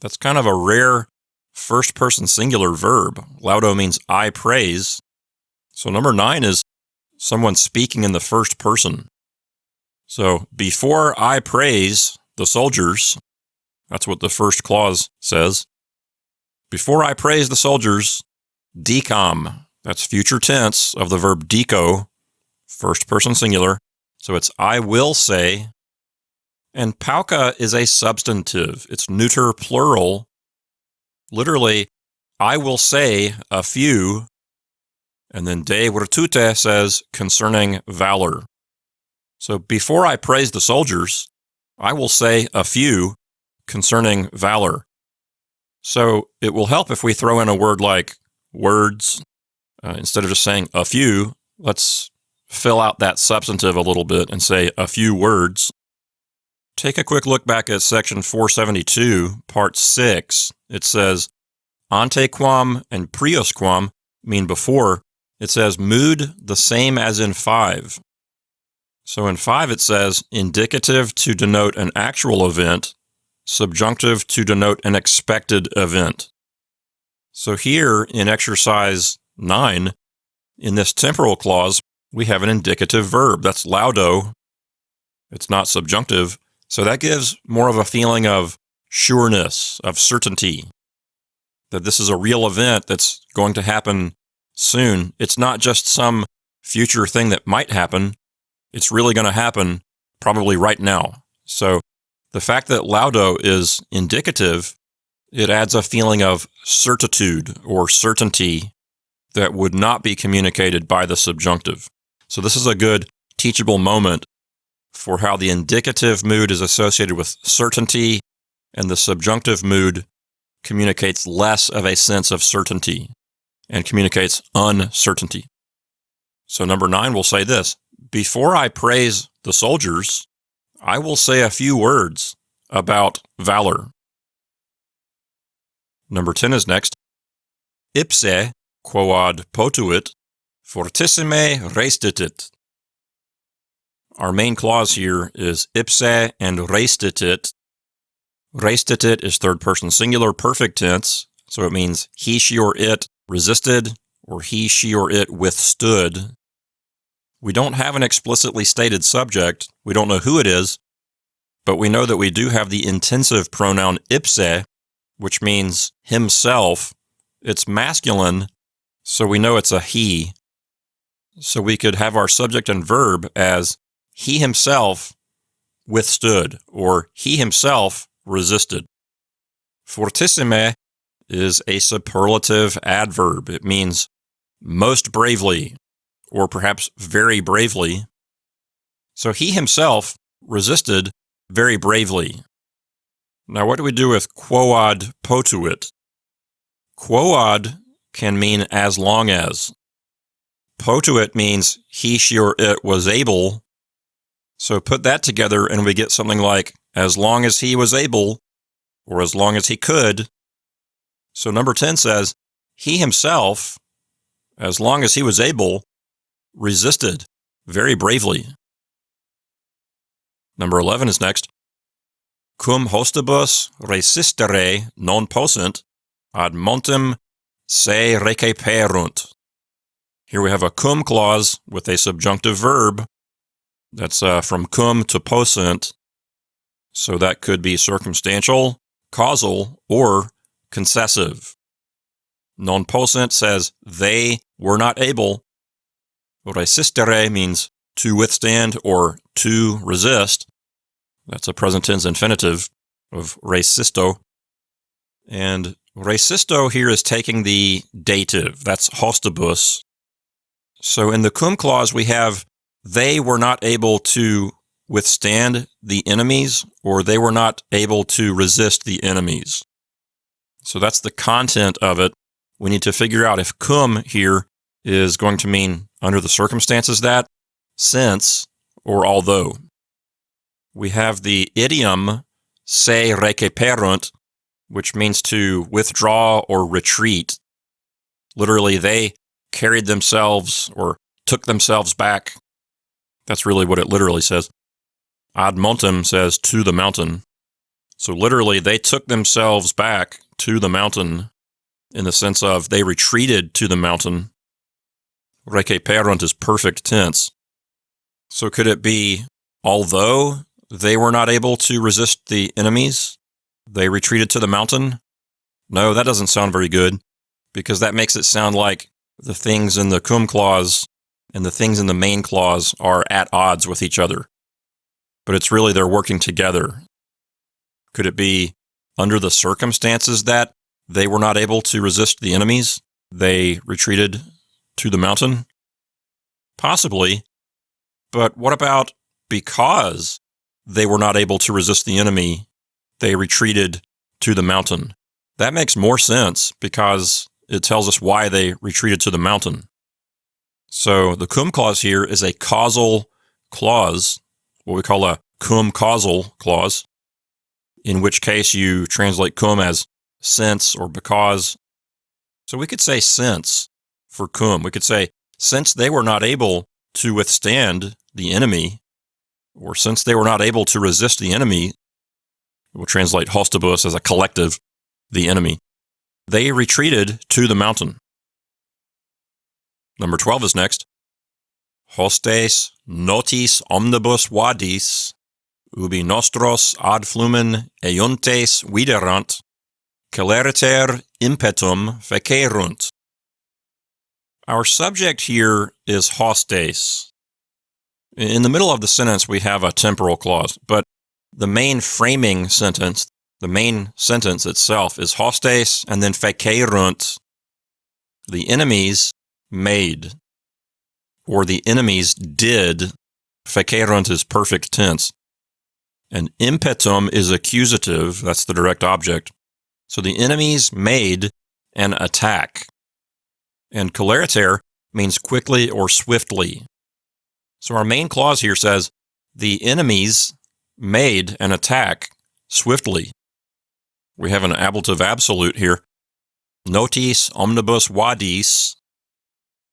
[SPEAKER 1] that's kind of a rare first-person singular verb. Laudo means I praise. So number 9 is someone speaking in the first person. So before I praise the soldiers, that's what the first clause says. Before I praise the soldiers, dicam, that's future tense of the verb dico, first person singular. So it's I will say. And pauca is a substantive. It's neuter plural. Literally, I will say a few. And then de virtute says concerning valor. So before I praise the soldiers, I will say a few concerning valor. So it will help if we throw in a word like words. Instead of just saying a few, let's fill out that substantive a little bit and say a few words. Take a quick look back at section 472, part 6. It says, antequam and priusquam mean before. It says mood the same as in 5. So in 5 it says indicative to denote an actual event, subjunctive to denote an expected event. So here in exercise 9, in this temporal clause, we have an indicative verb. That's laudo. It's not subjunctive. So that gives more of a feeling of sureness, of certainty, that this is a real event that's going to happen soon. It's not just some future thing that might happen. It's really going to happen probably right now. So the fact that laudo is indicative, it adds a feeling of certitude or certainty that would not be communicated by the subjunctive. So this is a good teachable moment for how the indicative mood is associated with certainty and the subjunctive mood communicates less of a sense of certainty and communicates uncertainty. So number 9 will say this: before I praise the soldiers, I will say a few words about valor. Number 10 is next. Ipse quoad potuit fortissime restitit. Our main clause here is ipse and restitit. Restitit is third person singular perfect tense, so it means he, she, or it resisted, or he, she, or it withstood. We don't have an explicitly stated subject. We don't know who it is, but we know that we do have the intensive pronoun ipse, which means himself. It's masculine, so we know it's a he. So we could have our subject and verb as he himself withstood, or he himself resisted. Fortissime is a superlative adverb. It means most bravely, or perhaps very bravely. So he himself resisted very bravely. Now, what do we do with quoad potuit? Quoad can mean as long as. Potuit means he, she, or it was able. So put that together and we get something like as long as he was able, or as long as he could. So number 10 says, he himself, as long as he was able, resisted very bravely. Number 11 is next. Cum hostibus resistere non possunt, ad montem se receperunt. Here we have a cum clause with a subjunctive verb. That's from cum to possunt. So that could be circumstantial, causal, or concessive. Non possunt says they were not able. Resistere means to withstand or to resist. That's a present tense infinitive of resisto. And resisto here is taking the dative. That's hostibus. So in the cum clause, we have they were not able to withstand the enemies, or they were not able to resist the enemies. So that's the content of it. We need to figure out if cum here is going to mean under the circumstances that, since, or although. We have the idiom se receperunt, which means to withdraw or retreat. Literally, they carried themselves or took themselves back. That's really what it literally says. Ad montem says to the mountain. So literally, they took themselves back to the mountain in the sense of they retreated to the mountain. Receperunt is perfect tense. So could it be although they were not able to resist the enemies, they retreated to the mountain? No, that doesn't sound very good, because that makes it sound like the things in the cum clause and the things in the main clause are at odds with each other. But it's really they're working together. Could it be under the circumstances that they were not able to resist the enemies, they retreated to the mountain? Possibly. But what about because they were not able to resist the enemy, they retreated to the mountain? That makes more sense because it tells us why they retreated to the mountain. So the cum clause here is a causal clause, what we call a cum causal clause, in which case you translate cum as since or because. So we could say since for cum. We could say since they were not able to withstand the enemy, or since they were not able to resist the enemy, we'll translate hostibus as a collective, the enemy. They retreated to the mountain. Number 12 is next. Hostes notis omnibus vadis, ubi nostros ad flumen euntes viderunt, celeriter impetum fecerunt. Our subject here is hostes. In the middle of the sentence, we have a temporal clause, but the main framing sentence, the main sentence itself is hostes and then fecerunt. The enemies made, or the enemies did. Fecerunt is perfect tense. And impetum is accusative, that's the direct object. So the enemies made an attack. And celeriter means quickly or swiftly. So our main clause here says, the enemies made an attack swiftly. We have an ablative absolute here. Notis omnibus vadis.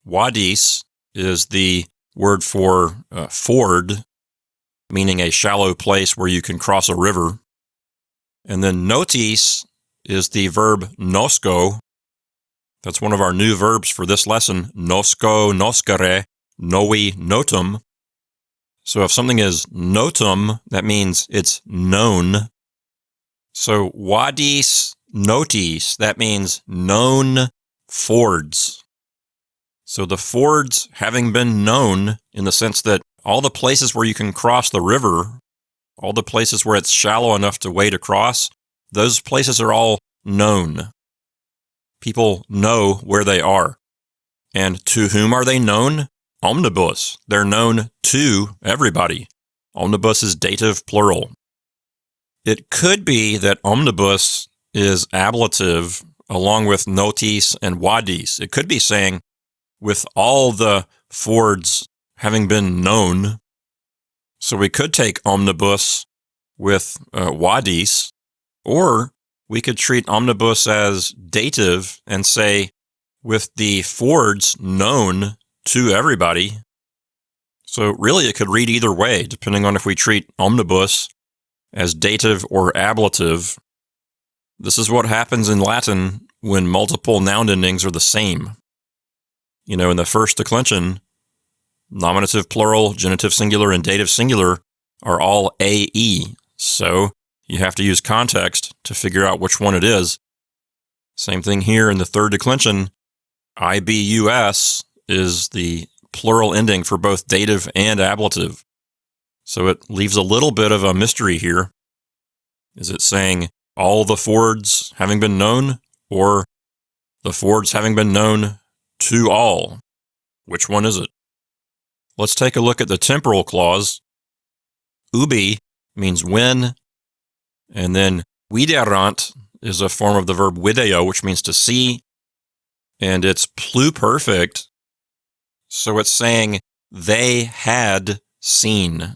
[SPEAKER 1] Vadis is the word for ford, meaning a shallow place where you can cross a river. And then notis is the verb nosko. That's one of our new verbs for this lesson. Nosko, noskere, novi notum. So if something is notum, that means it's known. So wadis notis, that means known fords. So the fords having been known in the sense that all the places where you can cross the river, all the places where it's shallow enough to wade across, those places are all known. People know where they are. And to whom are they known? Omnibus. They're known to everybody. Omnibus is dative plural. It could be that omnibus is ablative along with notis and wadis. It could be saying, with all the fords having been known. So we could take omnibus with wadis, or we could treat omnibus as dative and say, with the fords known to everybody. So really it could read either way, depending on if we treat omnibus as dative or ablative. This is what happens in Latin when multiple noun endings are the same. In the first declension, nominative plural, genitive singular, and dative singular are all AE. So you have to use context to figure out which one it is. Same thing here in the third declension. IBUS is the plural ending for both dative and ablative. So it leaves a little bit of a mystery here. Is it saying all the fords having been known, or the fords having been known to all? Which one is it? Let's take a look at the temporal clause. Ubi means when, and then videerant is a form of the verb video, which means to see, and it's pluperfect, so it's saying they had seen.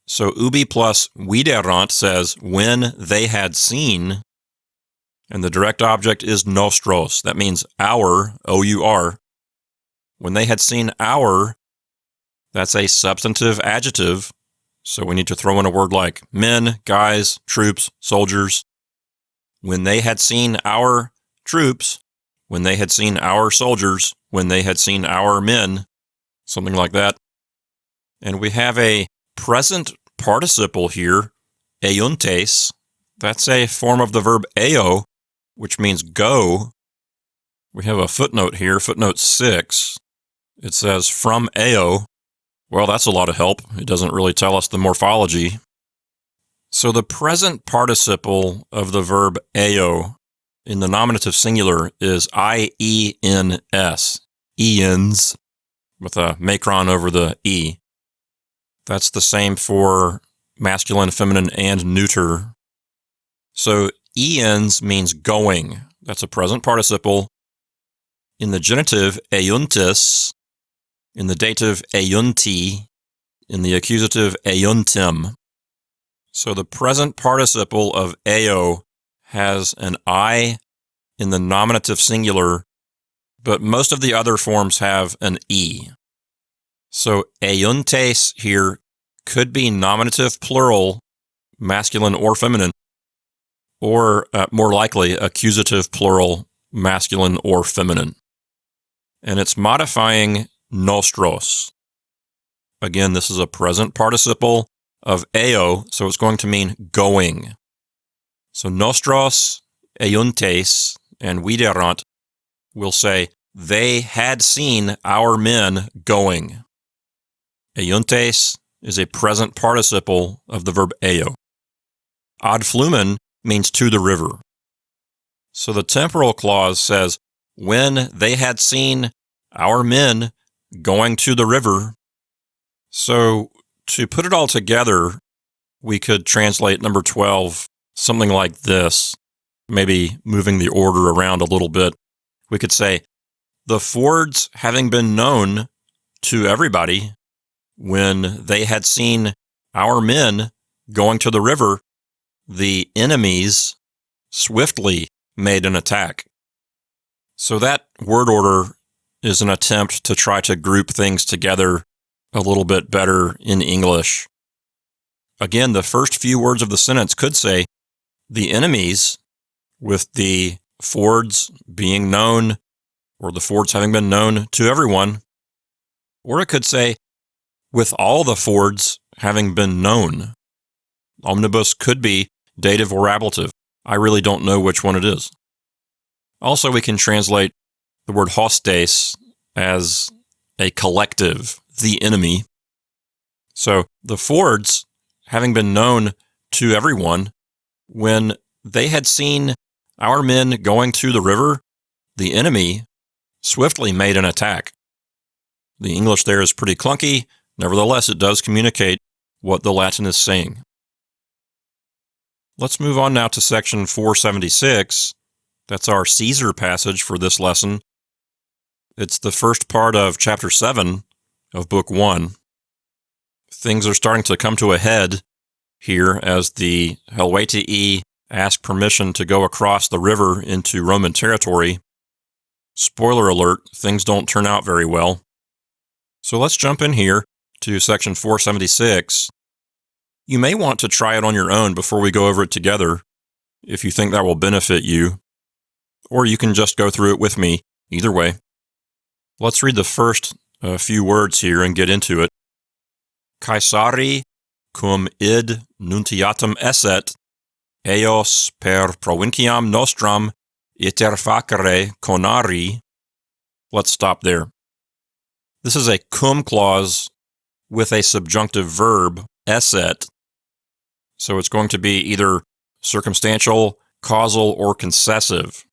[SPEAKER 1] So ubi plus videerant says when they had seen, and the direct object is nostros. That means our, O-U-R. When they had seen our, that's a substantive adjective, so we need to throw in a word like men, guys, troops, soldiers. When they had seen our troops, when they had seen our soldiers, when they had seen our men, something like that. And we have a present participle here, euntes. That's a form of the verb eo, which means go. We have a footnote here, footnote 6. It says from eo. Well, that's a lot of help. It doesn't really tell us the morphology. So the present participle of the verb eo in the nominative singular is iens, iens, with a macron over the e. That's the same for masculine, feminine, and neuter. So iens means going. That's a present participle. In the genitive, euntis. In the dative, eunti. In the accusative, euntim. So the present participle of eo has an I in the nominative singular, but most of the other forms have an E. So euntes here could be nominative plural, masculine or feminine, or more likely accusative plural, masculine or feminine. And it's modifying nostros. Again, this is a present participle of eo, so it's going to mean going. So nostros, euntes, and videerant will say, they had seen our men going. Euntes is a present participle of the verb eo. Ad flumen means to the river. So the temporal clause says, when they had seen our men going to the river. So to put it all together, we could translate number 12 something like this, maybe moving the order around a little bit. We could say, the fords having been known to everybody, when they had seen our men going to the river, the enemies swiftly made an attack. So that word order is an attempt to try to group things together a little bit better in English. Again, the first few words of the sentence could say, the enemies, with the fords being known, or the fords having been known to everyone, Or it could say, with all the Fords having been known. Omnibus could be dative or ablative. I really don't know which one it is. Also, we can translate the word hostes as a collective, the enemy. So the Fords, having been known to everyone, when they had seen our men going to the river, the enemy swiftly made an attack. The English there is pretty clunky. Nevertheless, it does communicate what the Latin is saying. Let's move on now to section 476. That's our Caesar passage for this lesson. It's the first part of chapter 7 of book 1. Things are starting to come to a head here as the Helvetii ask permission to go across the river into Roman territory. Spoiler alert, things don't turn out very well. So let's jump in here to section 476. You may want to try it on your own before we go over it together, if you think that will benefit you. Or you can just go through it with me, either way. Let's read the first few words here and get into it. Caesari cum id nuntiatum esset, eos per provinciam nostram iterfacere conari. Let's stop there. This is a cum clause with a subjunctive verb, esset. So it's going to be either circumstantial, causal, or concessive.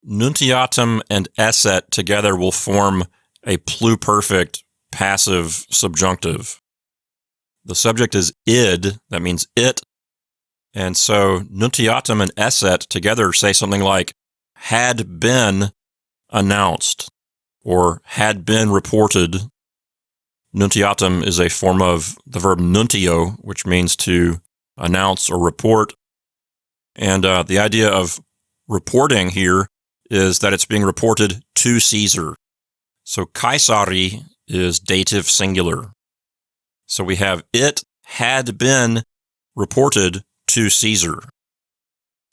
[SPEAKER 1] Nuntiatum and esset together will form a pluperfect passive subjunctive. The subject is id, that means it. And so nuntiatum and esset together say something like had been announced or had been reported. Nuntiatum is a form of the verb nuntio, which means to announce or report. And the idea of reporting here is that it's being reported to Caesar. So Caesari is dative singular. So we have it had been reported to Caesar.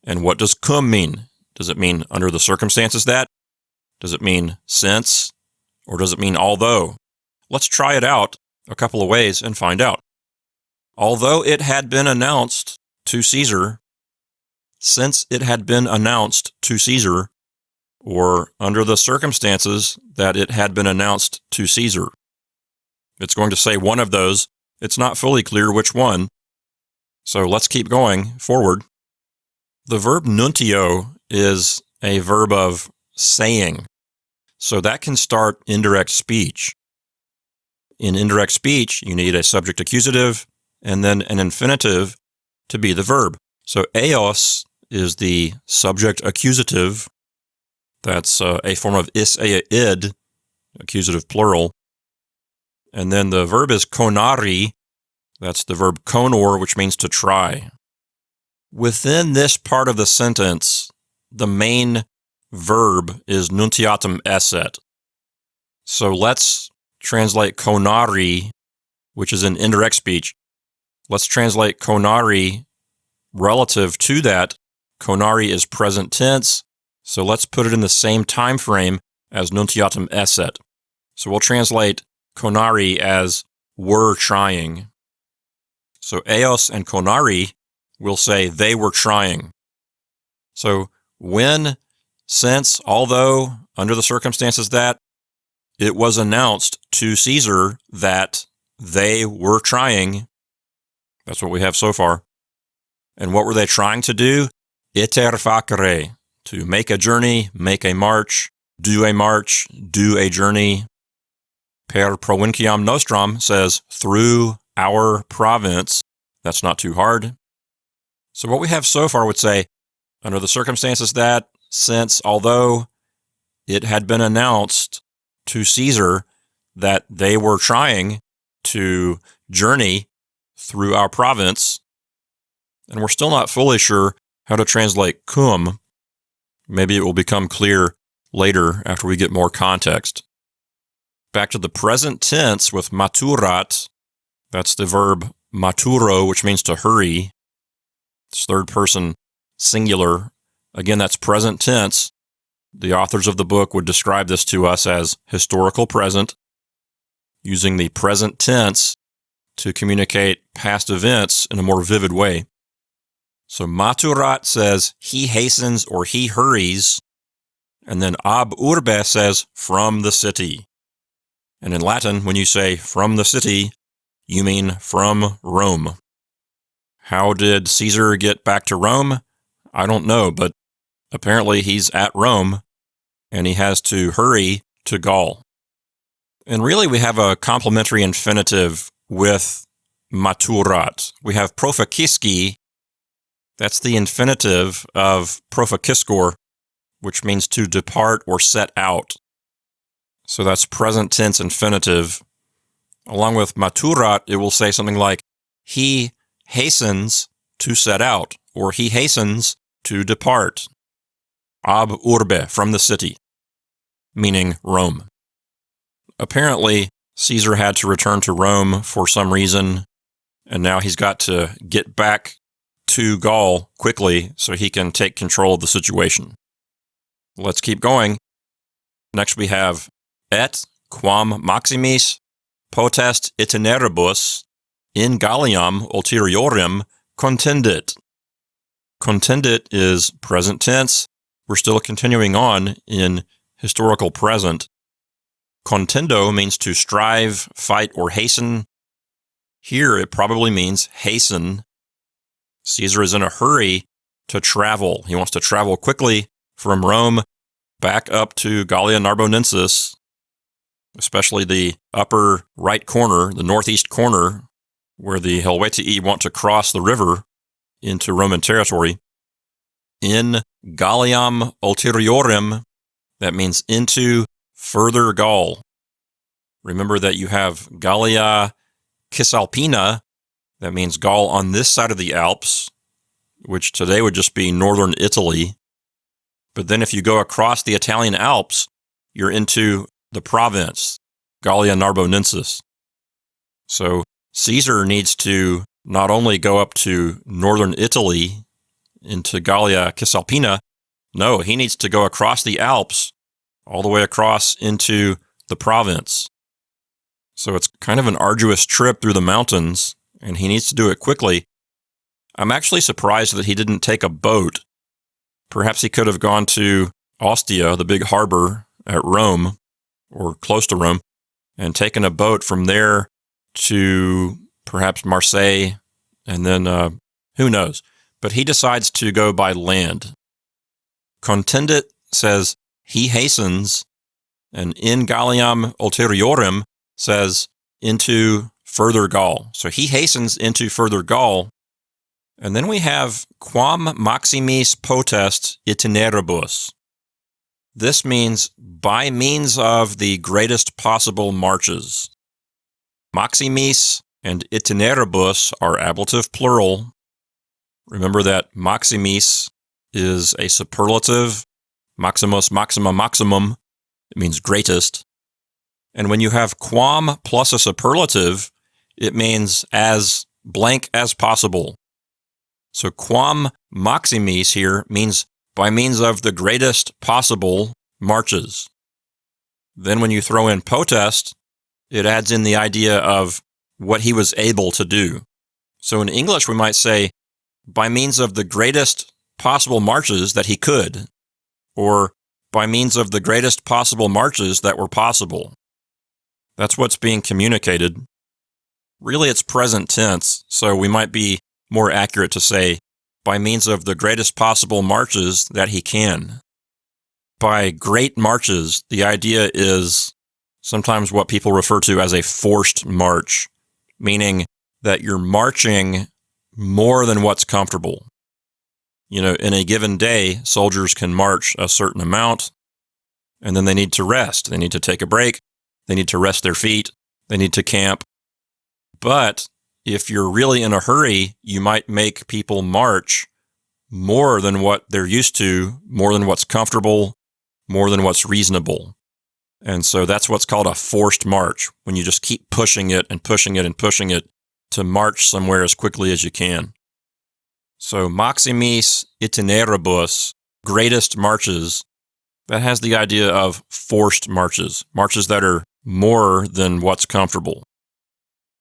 [SPEAKER 1] And what does cum mean? Does it mean under the circumstances that? Does it mean since? Or does it mean although? Let's try it out a couple of ways and find out. Although it had been announced to Caesar, since it had been announced to Caesar, or under the circumstances that it had been announced to Caesar. It's going to say one of those. It's not fully clear which one. So let's keep going forward. The verb nuntio is a verb of saying. So that can start indirect speech. In indirect speech, you need a subject accusative and then an infinitive to be the verb. So eos is the subject accusative. That's a form of id, accusative plural. And then the verb is conari. That's the verb conor, which means to try. Within this part of the sentence, the main verb is nuntiatum esset. So let's translate conari, which is in indirect speech. Let's translate conari relative to that. Conari is present tense. So let's put it in the same time frame as nuntiatum esset. So we'll translate conari as were trying. So eos and conari will say they were trying. So when, since, although, under the circumstances that, it was announced to Caesar that they were trying. That's what we have so far. And what were they trying to do? Iter facere. To make a journey, make a march, do a journey. Per provinciam nostram says through our province. That's not too hard. So what we have so far would say, under the circumstances that, since, although it had been announced to Caesar that they were trying to journey through our province, and we're still not fully sure how to translate cum. Maybe it will become clear later after we get more context. Back to the present tense with maturat. That's the verb maturo, which means to hurry. It's third person singular. Again, that's present tense. The authors of the book would describe this to us as historical present. using the present tense to communicate past events in a more vivid way. So maturat says he hastens or he hurries, and then ab urbe says from the city. And in Latin, when you say from the city, you mean from Rome. How did Caesar get back to Rome? I don't know, but apparently he's at Rome, and he has to hurry to Gaul. And really, we have a complementary infinitive with maturat. We have profaciski. That's the infinitive of profaciscor, which means to depart or set out. So that's present tense infinitive. Along with maturat, it will say something like, he hastens to set out, or he hastens to depart. Ab urbe, from the city, meaning Rome. Apparently, Caesar had to return to Rome for some reason, and now he's got to get back to Gaul quickly so he can take control of the situation. Let's keep going. Next we have et quam maximis potest itineribus in Galliam ulteriorem contendit. Contendit is present tense. We're still continuing on in historical present. Contendo means to strive, fight, or hasten. Here it probably means hasten. Caesar is in a hurry to travel. He wants to travel quickly from Rome back up to Gallia Narbonensis, especially the upper right corner, the northeast corner, where the Helvetii want to cross the river into Roman territory. In Galliam ulteriorem, that means into further Gaul. Remember that you have Gallia Cisalpina, that means Gaul on this side of the Alps, which today would just be northern Italy. But then if you go across the Italian Alps, you're into the province, Gallia Narbonensis. So Caesar needs to not only go up to northern Italy, into Gallia Cisalpina, no, he needs to go across the Alps, all the way across into the province. So it's kind of an arduous trip through the mountains, and he needs to do it quickly. I'm actually surprised that he didn't take a boat. Perhaps he could have gone to Ostia, the big harbor at Rome, or close to Rome, and taken a boat from there to perhaps Marseille, and then who knows. But he decides to go by land. Contendit says he hastens, and in Galliam ulteriorem says into further Gaul. So he hastens into further Gaul. And then we have quam maximis potest itineribus. This means by means of the greatest possible marches. Maximis and itineribus are ablative plural. Remember that maximis is a superlative. Maximus, maxima, maximum. It means greatest. And when you have quam plus a superlative, it means as blank as possible. So quam maximis here means by means of the greatest possible marches. Then when you throw in potest, it adds in the idea of what he was able to do. So in English, we might say, by means of the greatest possible marches that he could, or by means of the greatest possible marches that were possible. That's what's being communicated. Really, it's present tense, so we might be more accurate to say, by means of the greatest possible marches that he can. By great marches, the idea is sometimes what people refer to as a forced march, meaning that you're marching more than what's comfortable. You know, in a given day, soldiers can march a certain amount, and then they need to rest. They need to take a break. They need to rest their feet. They need to camp. But if you're really in a hurry, you might make people march more than what they're used to, more than what's comfortable, more than what's reasonable. And so that's what's called a forced march, when you just keep pushing it and pushing it and pushing it to march somewhere as quickly as you can. So maximis itineribus, greatest marches, that has the idea of forced marches, marches that are more than what's comfortable.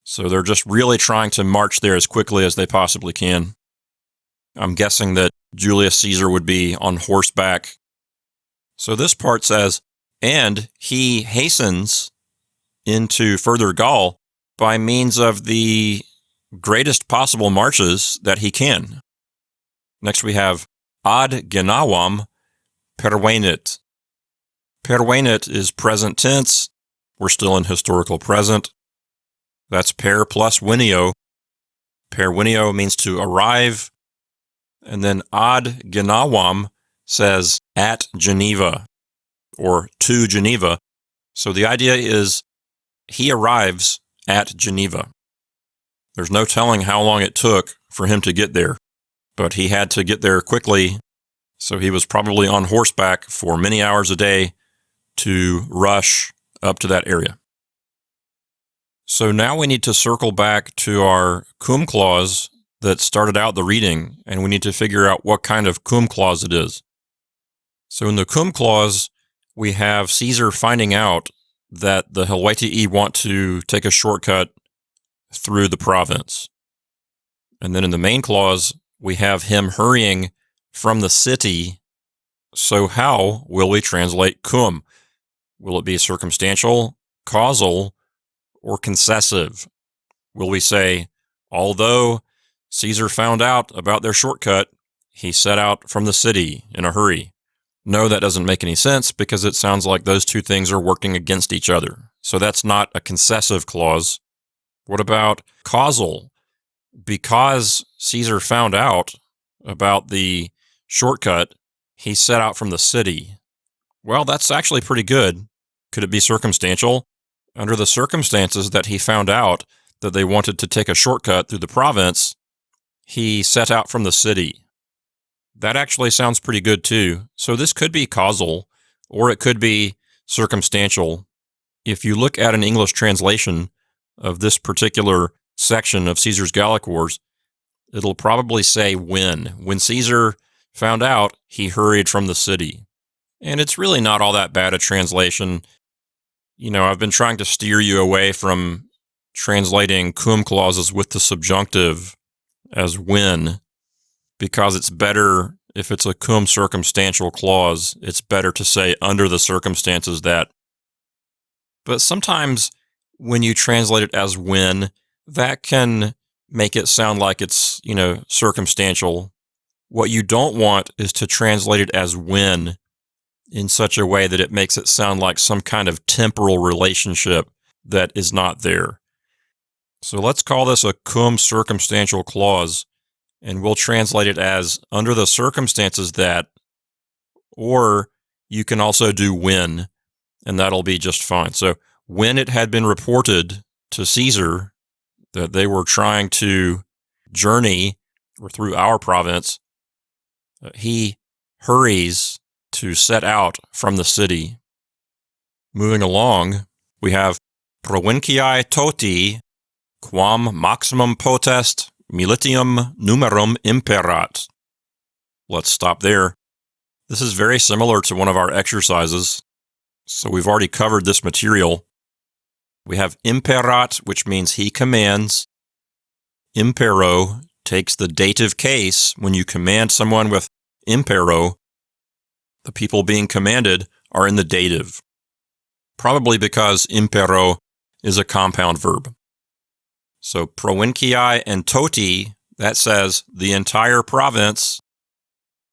[SPEAKER 1] So they're just really trying to march there as quickly as they possibly can. I'm guessing that Julius Caesar would be on horseback. So this part says, and he hastens into further Gaul by means of the greatest possible marches that he can. Next we have ad genawam pervenit. Pervenit is present tense. We're still in historical present. That's per plus venio. Pervenio means to arrive. And then ad genawam says at Geneva or to Geneva. So the idea is he arrives at Geneva. There's no telling how long it took for him to get there, but he had to get there quickly. So he was probably on horseback for many hours a day to rush up to that area. So now we need to circle back to our cum clause that started out the reading, and we need to figure out what kind of cum clause it is. So in the cum clause, we have Caesar finding out that the Helvetii want to take a shortcut through the province. And then in the main clause, we have him hurrying from the city. So how will we translate cum? Will it be circumstantial, causal, or concessive? Will we say, although Caesar found out about their shortcut, he set out from the city in a hurry? No, that doesn't make any sense because it sounds like those two things are working against each other. So that's not a concessive clause. What about causal? Because Caesar found out about the shortcut, he set out from the city. Well, that's actually pretty good. Could it be circumstantial? Under the circumstances that he found out that they wanted to take a shortcut through the province, he set out from the city. That actually sounds pretty good too. So this could be causal, or it could be circumstantial. If you look at an English translation of this particular section of Caesar's Gallic Wars, it'll probably say when. When Caesar found out, he hurried from the city. And it's really not all that bad a translation. You know, I've been trying to steer you away from translating cum clauses with the subjunctive as when, because it's better if it's a cum circumstantial clause, it's better to say under the circumstances that. But sometimes when you translate it as when, that can make it sound like it's, circumstantial. What you don't want is to translate it as when in such a way that it makes it sound like some kind of temporal relationship that is not there. So let's call this a cum circumstantial clause, and we'll translate it as under the circumstances that, or you can also do when, and that'll be just fine. So when it had been reported to Caesar that they were trying to journey through our province, he hurries to set out from the city. Moving along, we have provinciae toti quam maximum potest militium numerum imperat. Let's stop there. This is very similar to one of our exercises. So we've already covered this material. We have imperat, which means he commands. Impero takes the dative case. When you command someone with impero, the people being commanded are in the dative. Probably because impero is a compound verb. So provinciae and toti, that says the entire province.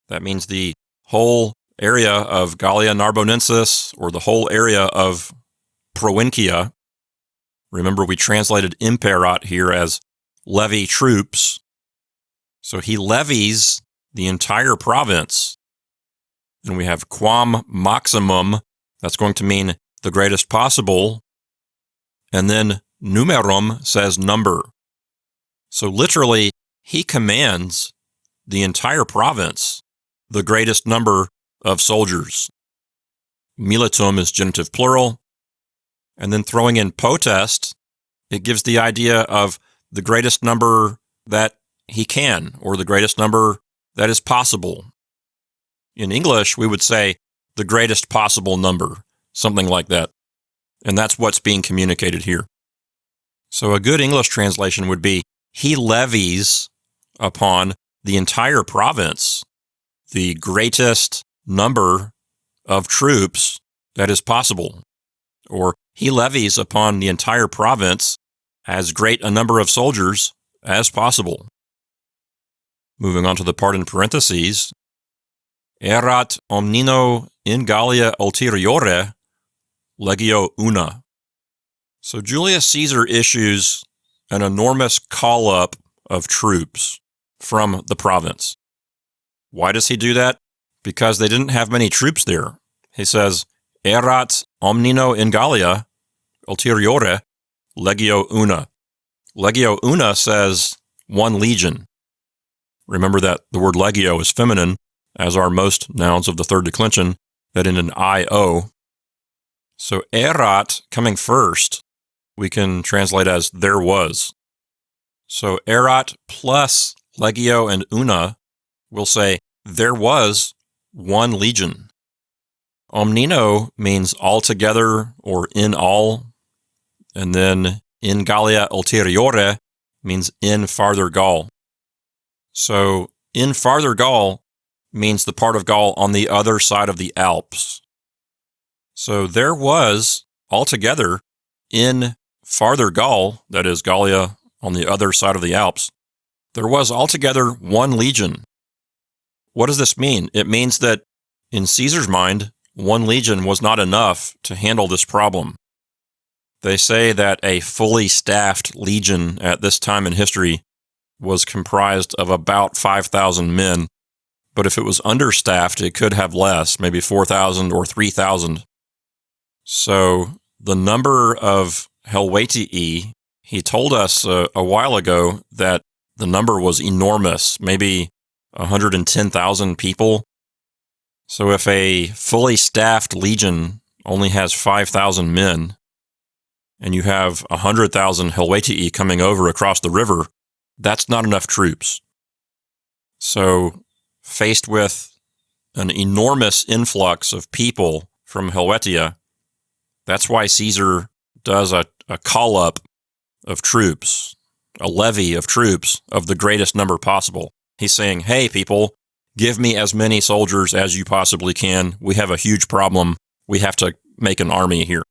[SPEAKER 1] That means the whole area of Gallia Narbonensis, or the whole area of Provincia. Remember, we translated imperat here as levy troops. So he levies the entire province. And we have quam maximum, that's going to mean the greatest possible. And then numerum says number. So literally, he commands the entire province, the greatest number of soldiers. Militum is genitive plural. And then throwing in potest, it gives the idea of the greatest number that he can, or the greatest number that is possible. In English, we would say the greatest possible number, something like that. And that's what's being communicated here. So a good English translation would be, he levies upon the entire province the greatest number of troops that is possible. Or he levies upon the entire province as great a number of soldiers as possible. Moving on to the part in parentheses, erat omnino in Gallia ulteriore legio una. So Julius Caesar issues an enormous call-up of troops from the province. Why does he do that? Because they didn't have many troops there. He says, erat omnino in Gallia ulteriore legio una. Legio una says one legion. Remember that the word legio is feminine, as are most nouns of the third declension that end in io. So erat coming first, we can translate as there was. So erat plus legio and una will say there was one legion. Omnino means altogether or in all, and then in Gallia ulteriore means in farther Gaul. So in farther Gaul means the part of Gaul on the other side of the Alps. So there was altogether in farther Gaul, that is Gallia on the other side of the Alps, there was altogether one legion. What does this mean? It means that in Caesar's mind, one legion was not enough to handle this problem. They say that a fully staffed legion at this time in history was comprised of about 5,000 men, but if it was understaffed, it could have less, maybe 4,000 or 3,000. So the number of Helvetii, he told us a while ago that the number was enormous, maybe 110,000 people. So if a fully staffed legion only has 5,000 men, and you have 100,000 Helvetii coming over across the river, that's not enough troops. So faced with an enormous influx of people from Helvetia, that's why Caesar does a call-up of troops, a levy of troops of the greatest number possible. He's saying, hey, people, give me as many soldiers as you possibly can. We have a huge problem. We have to make an army here.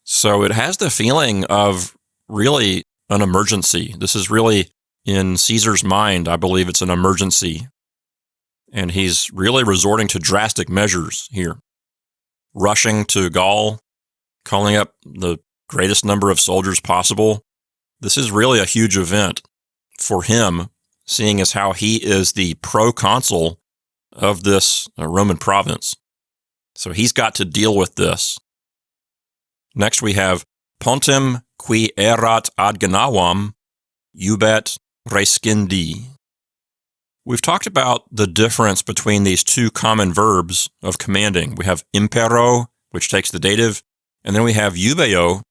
[SPEAKER 1] So it has the feeling of really an emergency. This is really, in Caesar's mind, I believe it's an emergency. And he's really resorting to drastic measures here. Rushing to Gaul, calling up the greatest number of soldiers possible. This is really a huge event for him, seeing as how he is the proconsul of this Roman province. So he's got to deal with this. Next we have pontem qui erat ad genawam iubet rescendi. We've talked about the difference between these two common verbs of commanding. We have impero, which takes the dative, and then we have iubeo,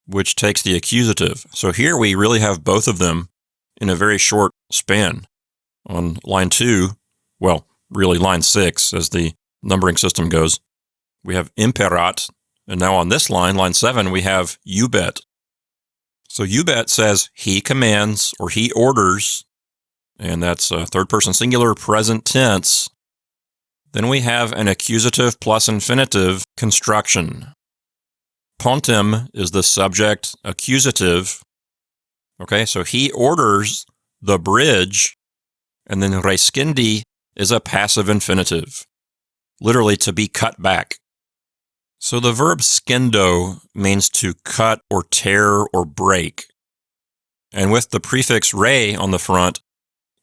[SPEAKER 1] which takes the accusative. So here we really have both of them in a very short span. On line 2, well, really line 6 as the numbering system goes, we have imperat, and now on this line, line 7, we have iubet. So iubet says he commands or he orders, and that's a third person singular present tense. Then we have an accusative plus infinitive construction. Pontem is the subject accusative. Okay, so he orders the bridge, and then rescendi is a passive infinitive, literally to be cut back. So the verb scendo means to cut or tear or break. And with the prefix re on the front,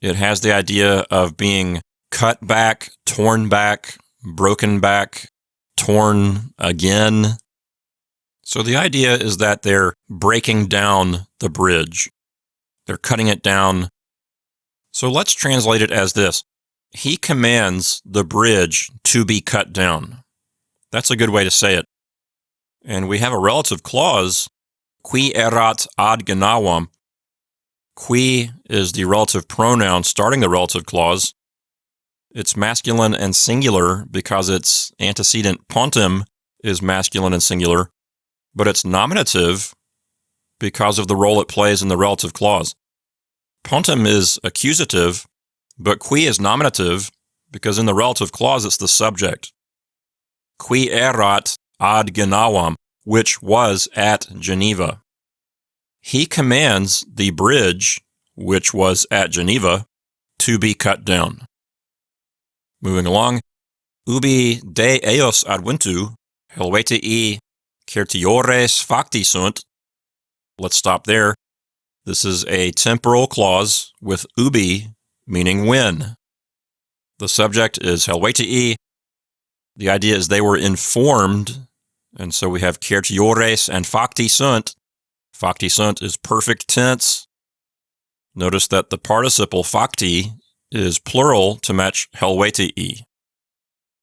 [SPEAKER 1] it has the idea of being cut back, torn back, broken back, torn again. So the idea is that they're breaking down the bridge. They're cutting it down. So let's translate it as this. He commands the bridge to be cut down. That's a good way to say it. And we have a relative clause, qui erat ad genawam. Qui is the relative pronoun starting the relative clause. It's masculine and singular because its antecedent pontem is masculine and singular. but it's nominative because of the role it plays in the relative clause. Pontem is accusative, but qui is nominative because in the relative clause it's the subject. Qui erat ad Genawam, which was at Geneva. He commands the bridge, which was at Geneva, to be cut down. Moving along, ubi de eos adventu, helvetii certiores facti sunt. Let's stop there. This is a temporal clause with ubi, meaning when. The subject is helvetii. The idea is they were informed, and so we have certiores and facti sunt. Facti sunt is perfect tense. Notice that the participle facti is plural to match helvetii.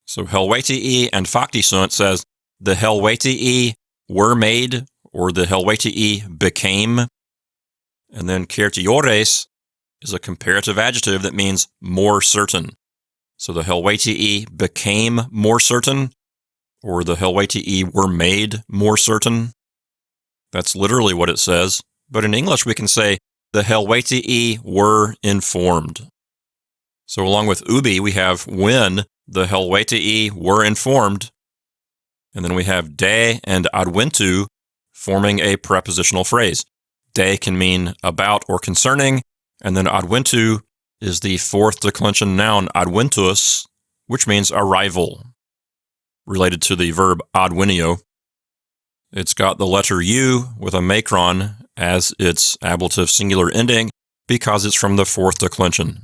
[SPEAKER 1] So helvetii and facti sunt says the helvetii were made, or the helvetii became. And then certiores is a comparative adjective that means more certain. So the helvetii became more certain, or the helvetii were made more certain. That's literally what it says. But in English, we can say the helvetii were informed. So along with ubi, we have when the helvetii were informed. And then we have de and adventu forming a prepositional phrase. De can mean about or concerning, and then adventu is the fourth declension noun adventus, which means arrival, related to the verb advenio. It's got the letter U with a macron as its ablative singular ending because it's from the fourth declension.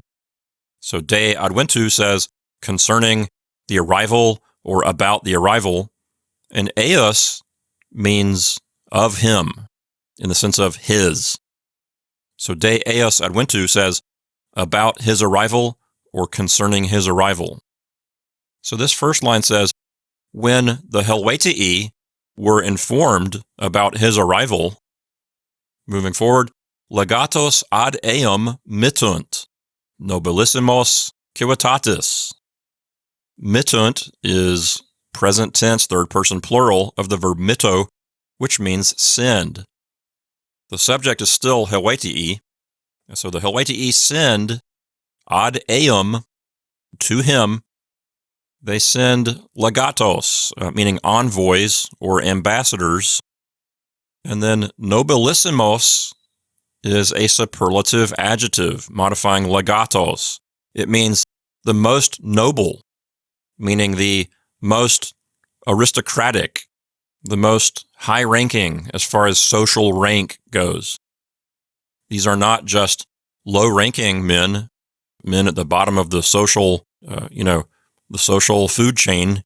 [SPEAKER 1] So de adventu says concerning the arrival or about the arrival, and eos means of him in the sense of his. So de eos adventu says about his arrival or concerning his arrival. So this first line says, when the helvetii were informed about his arrival. Moving forward, legatos ad eum mittunt, nobilissimos civitatis. Mittunt is present tense, third person plural of the verb mitto, which means send. The subject is still helvetii, so the helvetii send ad eum, to him. They send legatos, meaning envoys or ambassadors. And then nobilissimos is a superlative adjective modifying legatos. It means the most noble, meaning the most aristocratic, the most high-ranking as far as social rank goes. These are not just low-ranking men at the bottom of the social, the social food chain.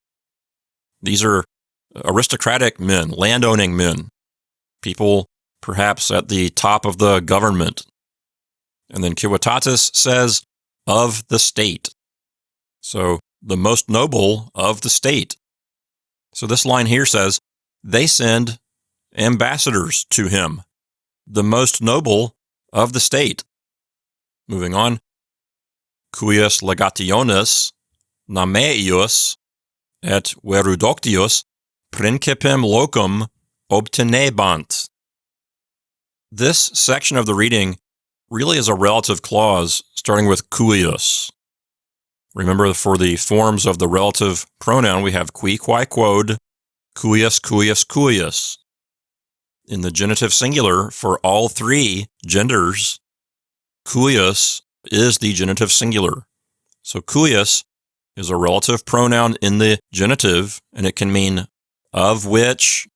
[SPEAKER 1] These are aristocratic men, landowning men, people perhaps at the top of the government. And then civitatis says of the state. So the most noble of the state. So this line here says they send ambassadors to him, the most noble of the state. Moving on, cuius legationis nameius et verudoctius principem locum obtenebant. This section of the reading really is a relative clause starting with cuius. Remember, for the forms of the relative pronoun, we have qui, quae, quod, cuius, cuius, cuius. In the genitive singular, for all three genders, cuius is the genitive singular. So cuius is a relative pronoun in the genitive, and it can mean of which,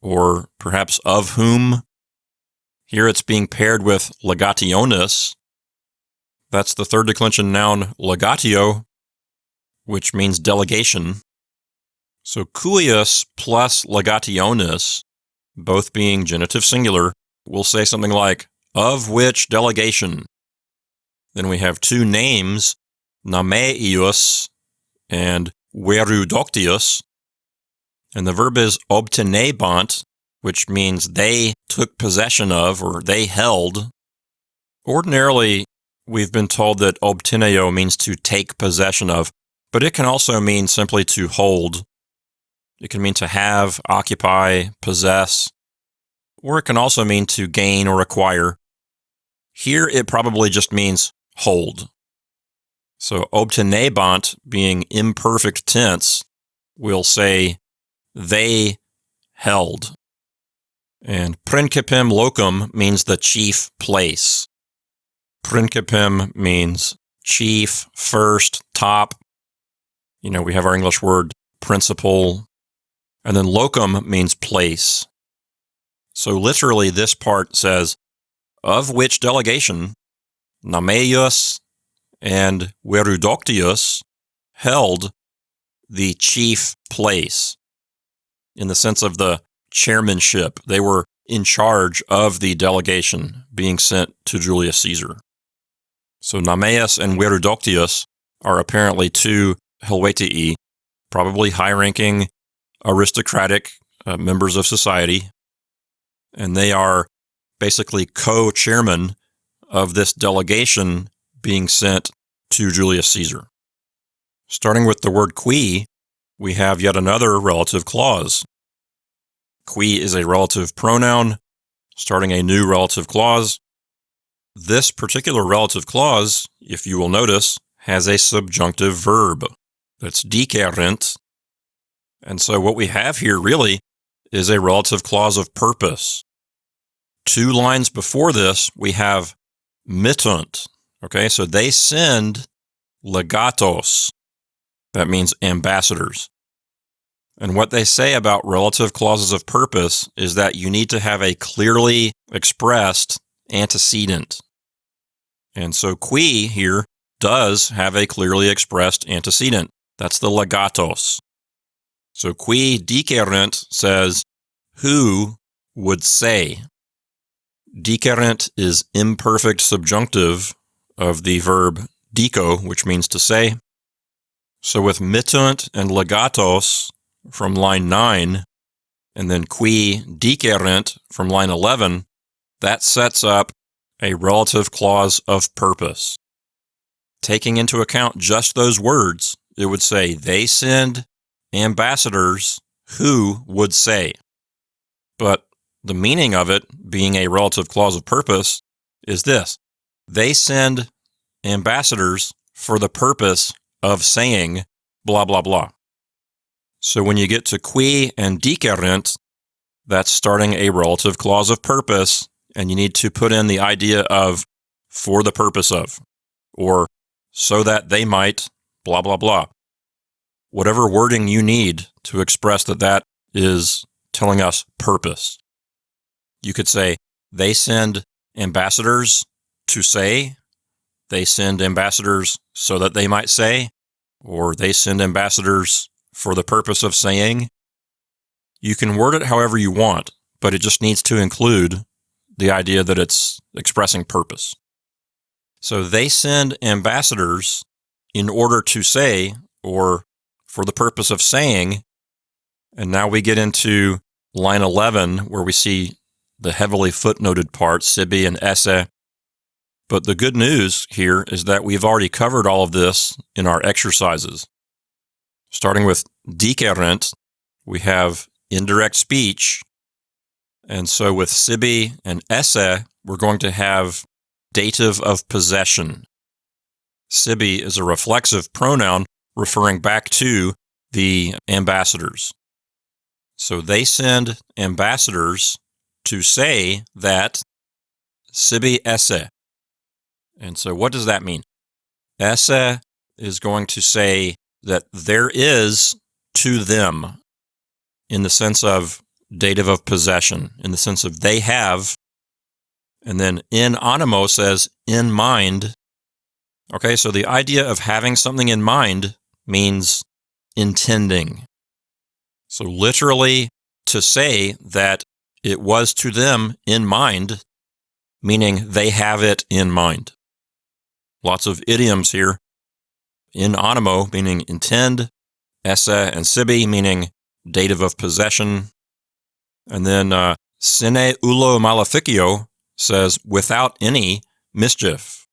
[SPEAKER 1] or perhaps of whom. Here it's being paired with legationis. That's the third declension noun legatio, which means delegation. So cuius plus legationis, both being genitive singular, will say something like, of which delegation. Then we have two names, nameius and verudoctius, and the verb is obtenebant, which means they took possession of or they held. Ordinarily, we've been told that obteneo means to take possession of, but it can also mean simply to hold. It can mean to have, occupy, possess, or it can also mean to gain or acquire. Here, it probably just means hold. So obtenebant, being imperfect tense, we'll say they held. And principem locum means the chief place. Principem means chief, first, top. We have our English word principal. And then locum means place. So literally, this part says, of which delegation Nameius and Verudoctius held the chief place, in the sense of the chairmanship. They were in charge of the delegation being sent to Julius Caesar. So Nameius and Verudoctius are apparently two Helvetii, probably high-ranking aristocratic members of society, and they are basically co-chairmen of this delegation being sent to Julius Caesar. Starting with the word qui, we have yet another relative clause. Qui is a relative pronoun, starting a new relative clause. This particular relative clause, if you will notice, has a subjunctive verb that's dicerent. And so what we have here really is a relative clause of purpose. 2 lines before this, we have mittunt. Okay, so they send legatos. That means ambassadors. And what they say about relative clauses of purpose is that you need to have a clearly expressed antecedent. And so qui here does have a clearly expressed antecedent. That's the legatos. So qui dicerent says, who would say. Dicerent is imperfect subjunctive of the verb dico, which means to say. So with mittunt and legatos from line 9, and then qui dicerent from line 11, that sets up a relative clause of purpose. Taking into account just those words, it would say, they send ambassadors who would say. But the meaning of it, being a relative clause of purpose, is this. They send ambassadors for the purpose of saying blah, blah, blah. So when you get to qui and dicerent, that's starting a relative clause of purpose, and you need to put in the idea of for the purpose of, or so that they might blah, blah, blah. Whatever wording you need to express that is telling us purpose. You could say, they send ambassadors to say, they send ambassadors so that they might say, or they send ambassadors for the purpose of saying. You can word it however you want, but it just needs to include the idea that it's expressing purpose. So they send ambassadors in order to say, or for the purpose of saying. And now we get into line 11, where we see the heavily footnoted part, sibi and esse. But the good news here is that we've already covered all of this in our exercises. Starting with dicerent, we have indirect speech. And so with sibi and esse, we're going to have dative of possession. Sibi is a reflexive pronoun referring back to the ambassadors. So they send ambassadors to say that sibi esse. And so what does that mean? Esse is going to say that there is to them, in the sense of dative of possession, in the sense of they have. And then in animo says in mind. Okay, so the idea of having something in mind means intending. So literally, to say that it was to them in mind, meaning they have it in mind. Lots of idioms here. In animo, meaning intend. Esse and sibi, meaning dative of possession. And then sine ullo maleficio says without any mischief.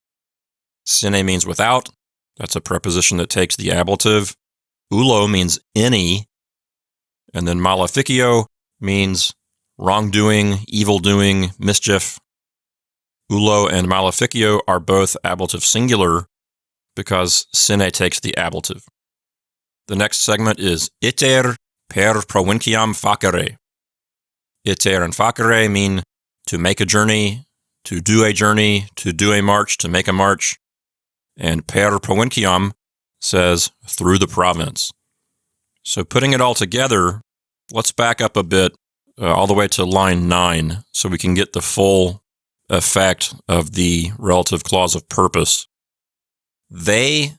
[SPEAKER 1] Sine means without. That's a preposition that takes the ablative. Ullo means any. And then maleficio means wrongdoing, evil doing, mischief. Ulo and maleficio are both ablative singular because sine takes the ablative. The next segment is iter per provinciam facere. Iter and facere mean to make a journey, to do a journey, to do a march, to make a march. And per provinciam says through the province. So putting it all together, let's back up a bit all the way to line 9 so we can get the full effect of the relative clause of purpose. They,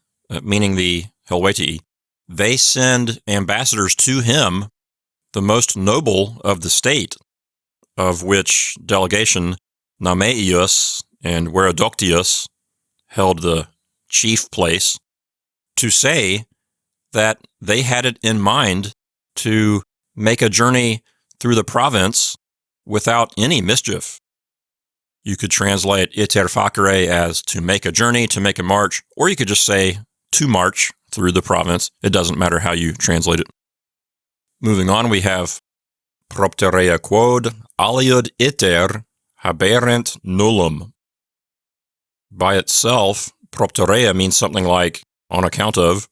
[SPEAKER 1] meaning the Helvetii, they send ambassadors to him, the most noble of the state, of which delegation Nameius and Verodoctius held the chief place, to say that they had it in mind to make a journey through the province without any mischief. You could translate iter facere as to make a journey, to make a march, or you could just say to march through the province. It doesn't matter how you translate it. Moving on, we have propterea quod aliud iter haberent nullum. By itself, propterea means something like on account of.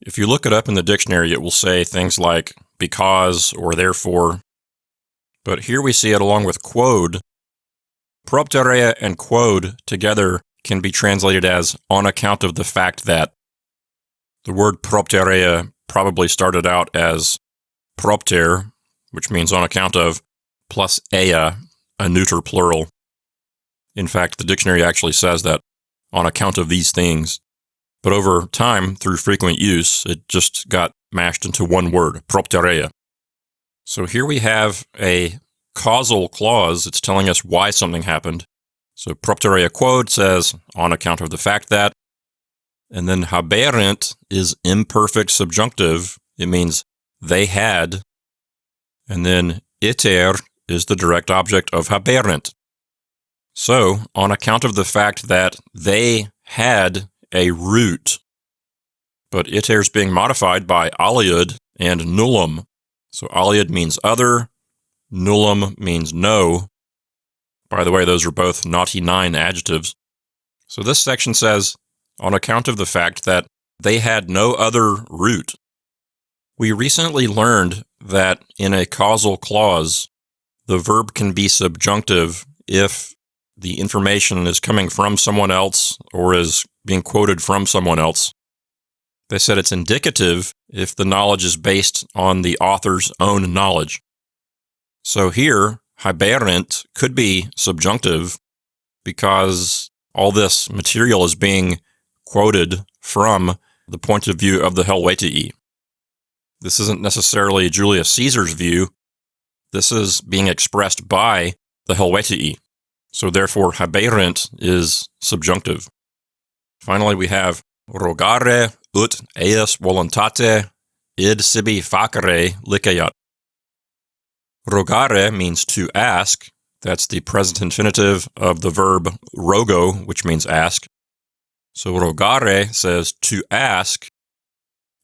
[SPEAKER 1] If you look it up in the dictionary, it will say things like because or therefore. But here we see it along with quod. Propterea and quod together can be translated as on account of the fact that. The word propterea probably started out as propter, which means on account of, plus ea, a neuter plural. In fact, the dictionary actually says that on account of these things. But over time, through frequent use, it just got mashed into one word, propterea. So here we have a causal clause. It's telling us why something happened. So propterea quod says on account of the fact that. And then haberent is imperfect subjunctive. It means they had. And then iter is the direct object of haberent. So, on account of the fact that they had a root, but iter is being modified by aliud and nullum. So aliud means other, nullum means no. By the way, those are both naughty 9 adjectives. So this section says, on account of the fact that they had no other root. We recently learned that in a causal clause, the verb can be subjunctive if the information is coming from someone else or is being quoted from someone else. They said it's indicative if the knowledge is based on the author's own knowledge. So here, haberent could be subjunctive because all this material is being quoted from the point of view of the Helvetii. This isn't necessarily Julius Caesar's view. This is being expressed by the Helvetii. So therefore, haberent is subjunctive. Finally, we have rogare ut eis voluntate id sibi facere liceat. Rogare means to ask. That's the present infinitive of the verb rogo, which means ask. So rogare says to ask,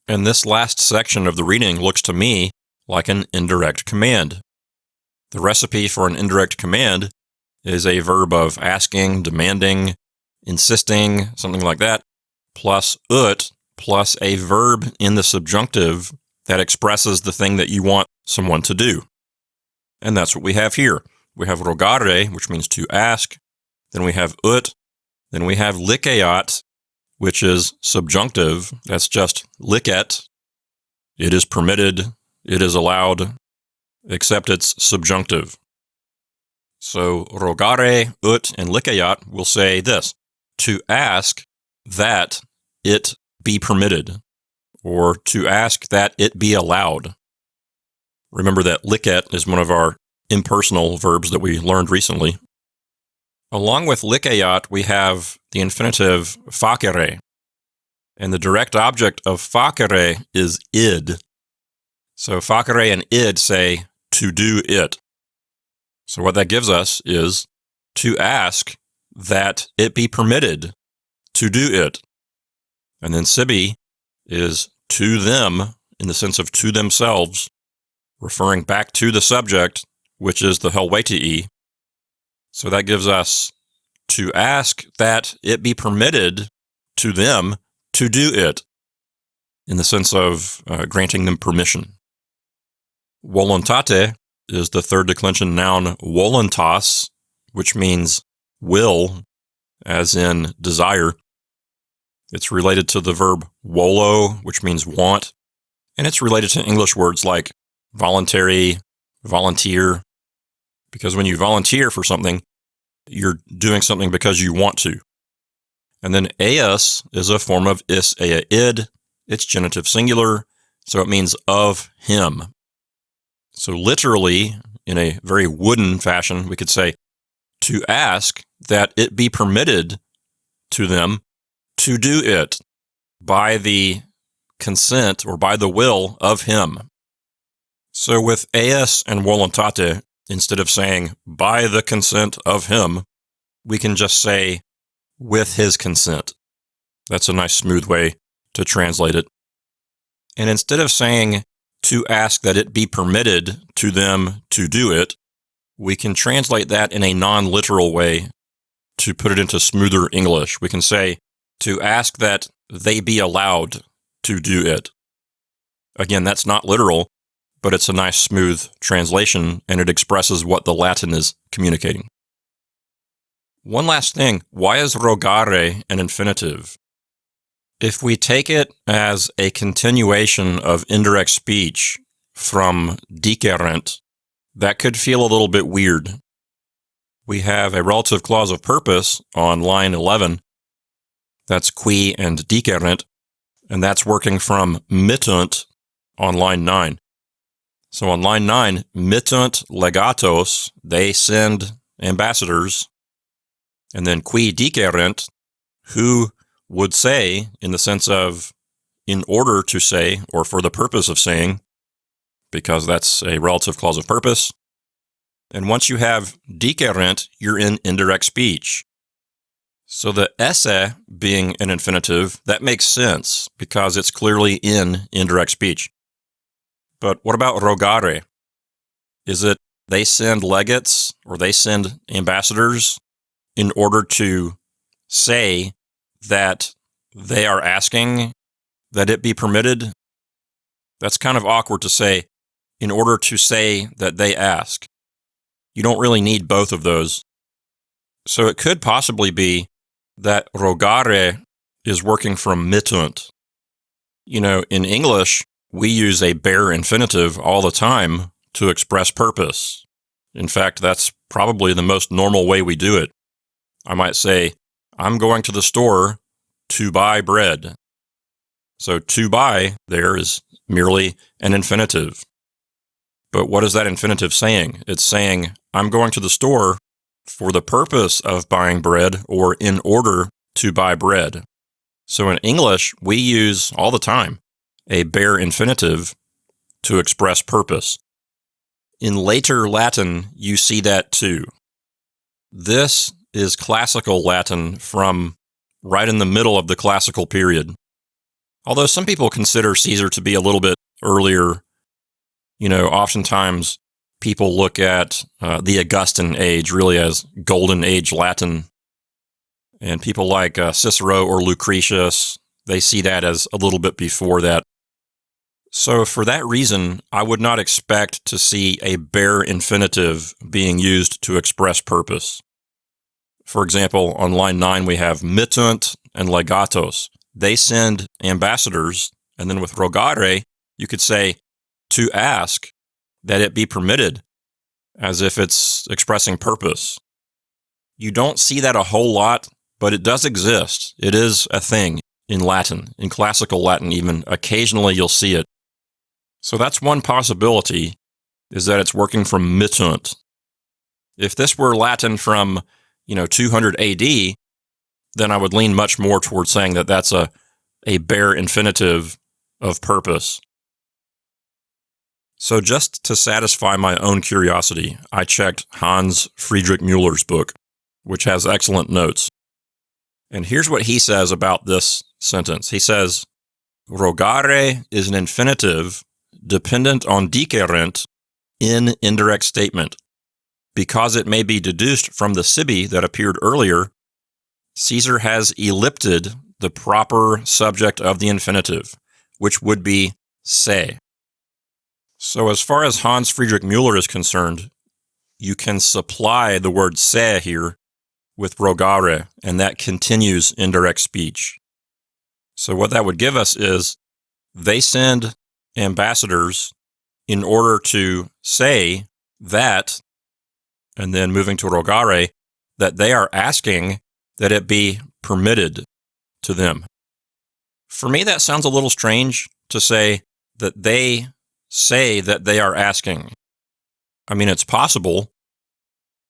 [SPEAKER 1] and this last section of the reading looks to me like an indirect command. The recipe for an indirect command is a verb of asking, demanding, insisting, something like that, plus ut, plus a verb in the subjunctive that expresses the thing that you want someone to do. And that's what we have here. We have rogare, which means to ask, then we have ut, then we have liceat, which is subjunctive. That's just licet. It is permitted, it is allowed, except it's subjunctive. So rogare, ut, and liceat will say this, to ask that it be permitted, or to ask that it be allowed. Remember that licet is one of our impersonal verbs that we learned recently. Along with liceat, we have the infinitive facere. And the direct object of facere is id. So facere and id say to do it. So what that gives us is to ask that it be permitted to do it. And then sibi is to them in the sense of to themselves. referring back to the subject, which is the helvetii. So that gives us to ask that it be permitted to them to do it, in the sense of granting them permission. Voluntate is the third declension noun voluntas, which means will, as in desire. It's related to the verb volo, which means want, and it's related to English words like voluntary, volunteer, because when you volunteer for something, you're doing something because you want to. And then eus is a form of is ea id. It's genitive singular, so it means of him. So literally, in a very wooden fashion, we could say, to ask that it be permitted to them to do it by the consent or by the will of him. So with eus and voluntate, instead of saying by the consent of him, we can just say with his consent. That's a nice smooth way to translate it. And instead of saying to ask that it be permitted to them to do it, we can translate that in a non-literal way to put it into smoother English. We can say to ask that they be allowed to do it. Again, that's not literal, but it's a nice smooth translation, and it expresses what the Latin is communicating. One last thing, why is rogare an infinitive? If we take it as a continuation of indirect speech from dicerent, that could feel a little bit weird. We have a relative clause of purpose on line 11. That's qui and dicerent, and that's working from mittunt on line 9. So on line 9, mittunt legatos, they send ambassadors, and then qui dicerent, who would say, in the sense of in order to say, or for the purpose of saying, because that's a relative clause of purpose. And once you have dicerent, you're in indirect speech. So the esse being an infinitive, that makes sense because it's clearly in indirect speech. But what about rogare? Is it they send legates or they send ambassadors in order to say that they are asking that it be permitted? That's kind of awkward to say in order to say that they ask. You don't really need both of those. So it could possibly be that rogare is working from mittunt. You know, in English, we use a bare infinitive all the time to express purpose. In fact, that's probably the most normal way we do it. I might say, I'm going to the store to buy bread. So to buy there is merely an infinitive. But what is that infinitive saying? It's saying, I'm going to the store for the purpose of buying bread or in order to buy bread. So in English, we use all the time a bare infinitive to express purpose. In later Latin, you see that too. This is classical Latin from right in the middle of the classical period. Although some people consider Caesar to be a little bit earlier, you know, oftentimes people look at the Augustan age really as Golden Age Latin. And people like Cicero or Lucretius, they see that as a little bit before that. So for that reason, I would not expect to see a bare infinitive being used to express purpose. For example, on line 9, we have mittunt and legatos. They send ambassadors, and then with rogare, you could say to ask that it be permitted, as if it's expressing purpose. You don't see that a whole lot, but it does exist. It is a thing in Latin, in classical Latin even. Occasionally you'll see it. So that's one possibility, is that it's working from mittunt. If this were Latin from, 200 AD, then I would lean much more towards saying that that's a bare infinitive of purpose. So just to satisfy my own curiosity, I checked Hans Friedrich Müller's book, which has excellent notes. And here's what he says about this sentence. He says, rogare is an infinitive dependent on dequerent in indirect statement. Because it may be deduced from the sibi that appeared earlier, Caesar has ellipted the proper subject of the infinitive, which would be se. So as far as Hans Friedrich Müller is concerned, you can supply the word se here with rogare, and that continues indirect speech. So what that would give us is they send ambassadors in order to say that, and then moving to rogare, that they are asking that it be permitted to them. For me, that sounds a little strange to say that they say that they are asking. I mean, it's possible.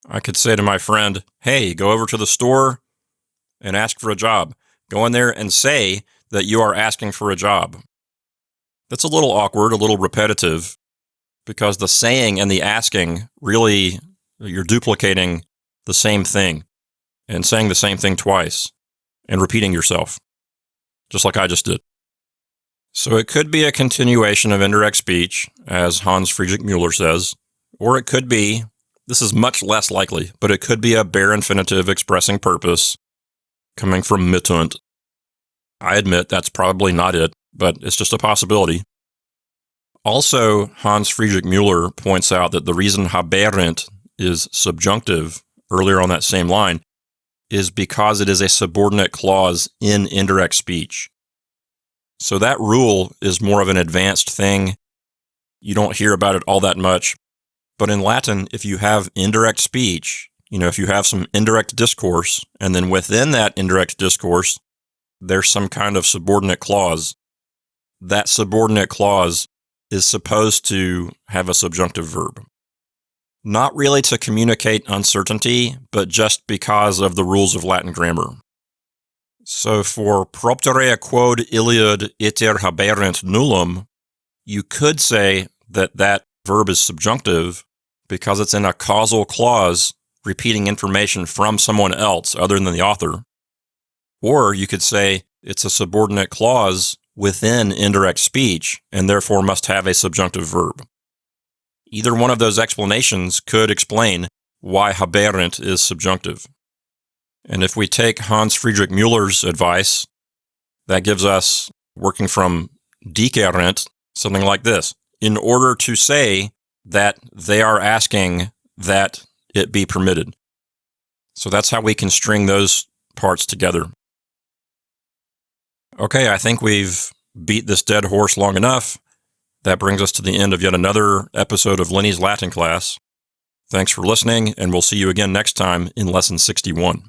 [SPEAKER 1] I could say to my friend, hey, go over to the store and ask for a job. Go in there and say that you are asking for a job. That's a little awkward, a little repetitive, because the saying and the asking, really, you're duplicating the same thing and saying the same thing twice and repeating yourself, just like I just did. So it could be a continuation of indirect speech, as Hans Friedrich Müller says, or it could be, this is much less likely, but it could be a bare infinitive expressing purpose coming from mittunt. I admit that's probably not it, but it's just a possibility. Also, Hans Friedrich Müller points out that the reason haberent is subjunctive earlier on that same line is because it is a subordinate clause in indirect speech. So that rule is more of an advanced thing. You don't hear about it all that much. But in Latin, if you have indirect speech, if you have some indirect discourse, and then within that indirect discourse, there's some kind of subordinate clause, that subordinate clause is supposed to have a subjunctive verb. Not really to communicate uncertainty, but just because of the rules of Latin grammar. So for proptere quod iliud iter haberent nullum, you could say that that verb is subjunctive because it's in a causal clause repeating information from someone else other than the author. Or you could say it's a subordinate clause within indirect speech and therefore must have a subjunctive verb. Either one of those explanations could explain why haberent is subjunctive. And if we take Hans Friedrich Müller's advice, that gives us, working from dequerent, something like this. In order to say that they are asking that it be permitted. So that's how we can string those parts together. Okay, I think we've beat this dead horse long enough. That brings us to the end of yet another episode of Lenny's Latin class. Thanks for listening, and we'll see you again next time in Lesson 61.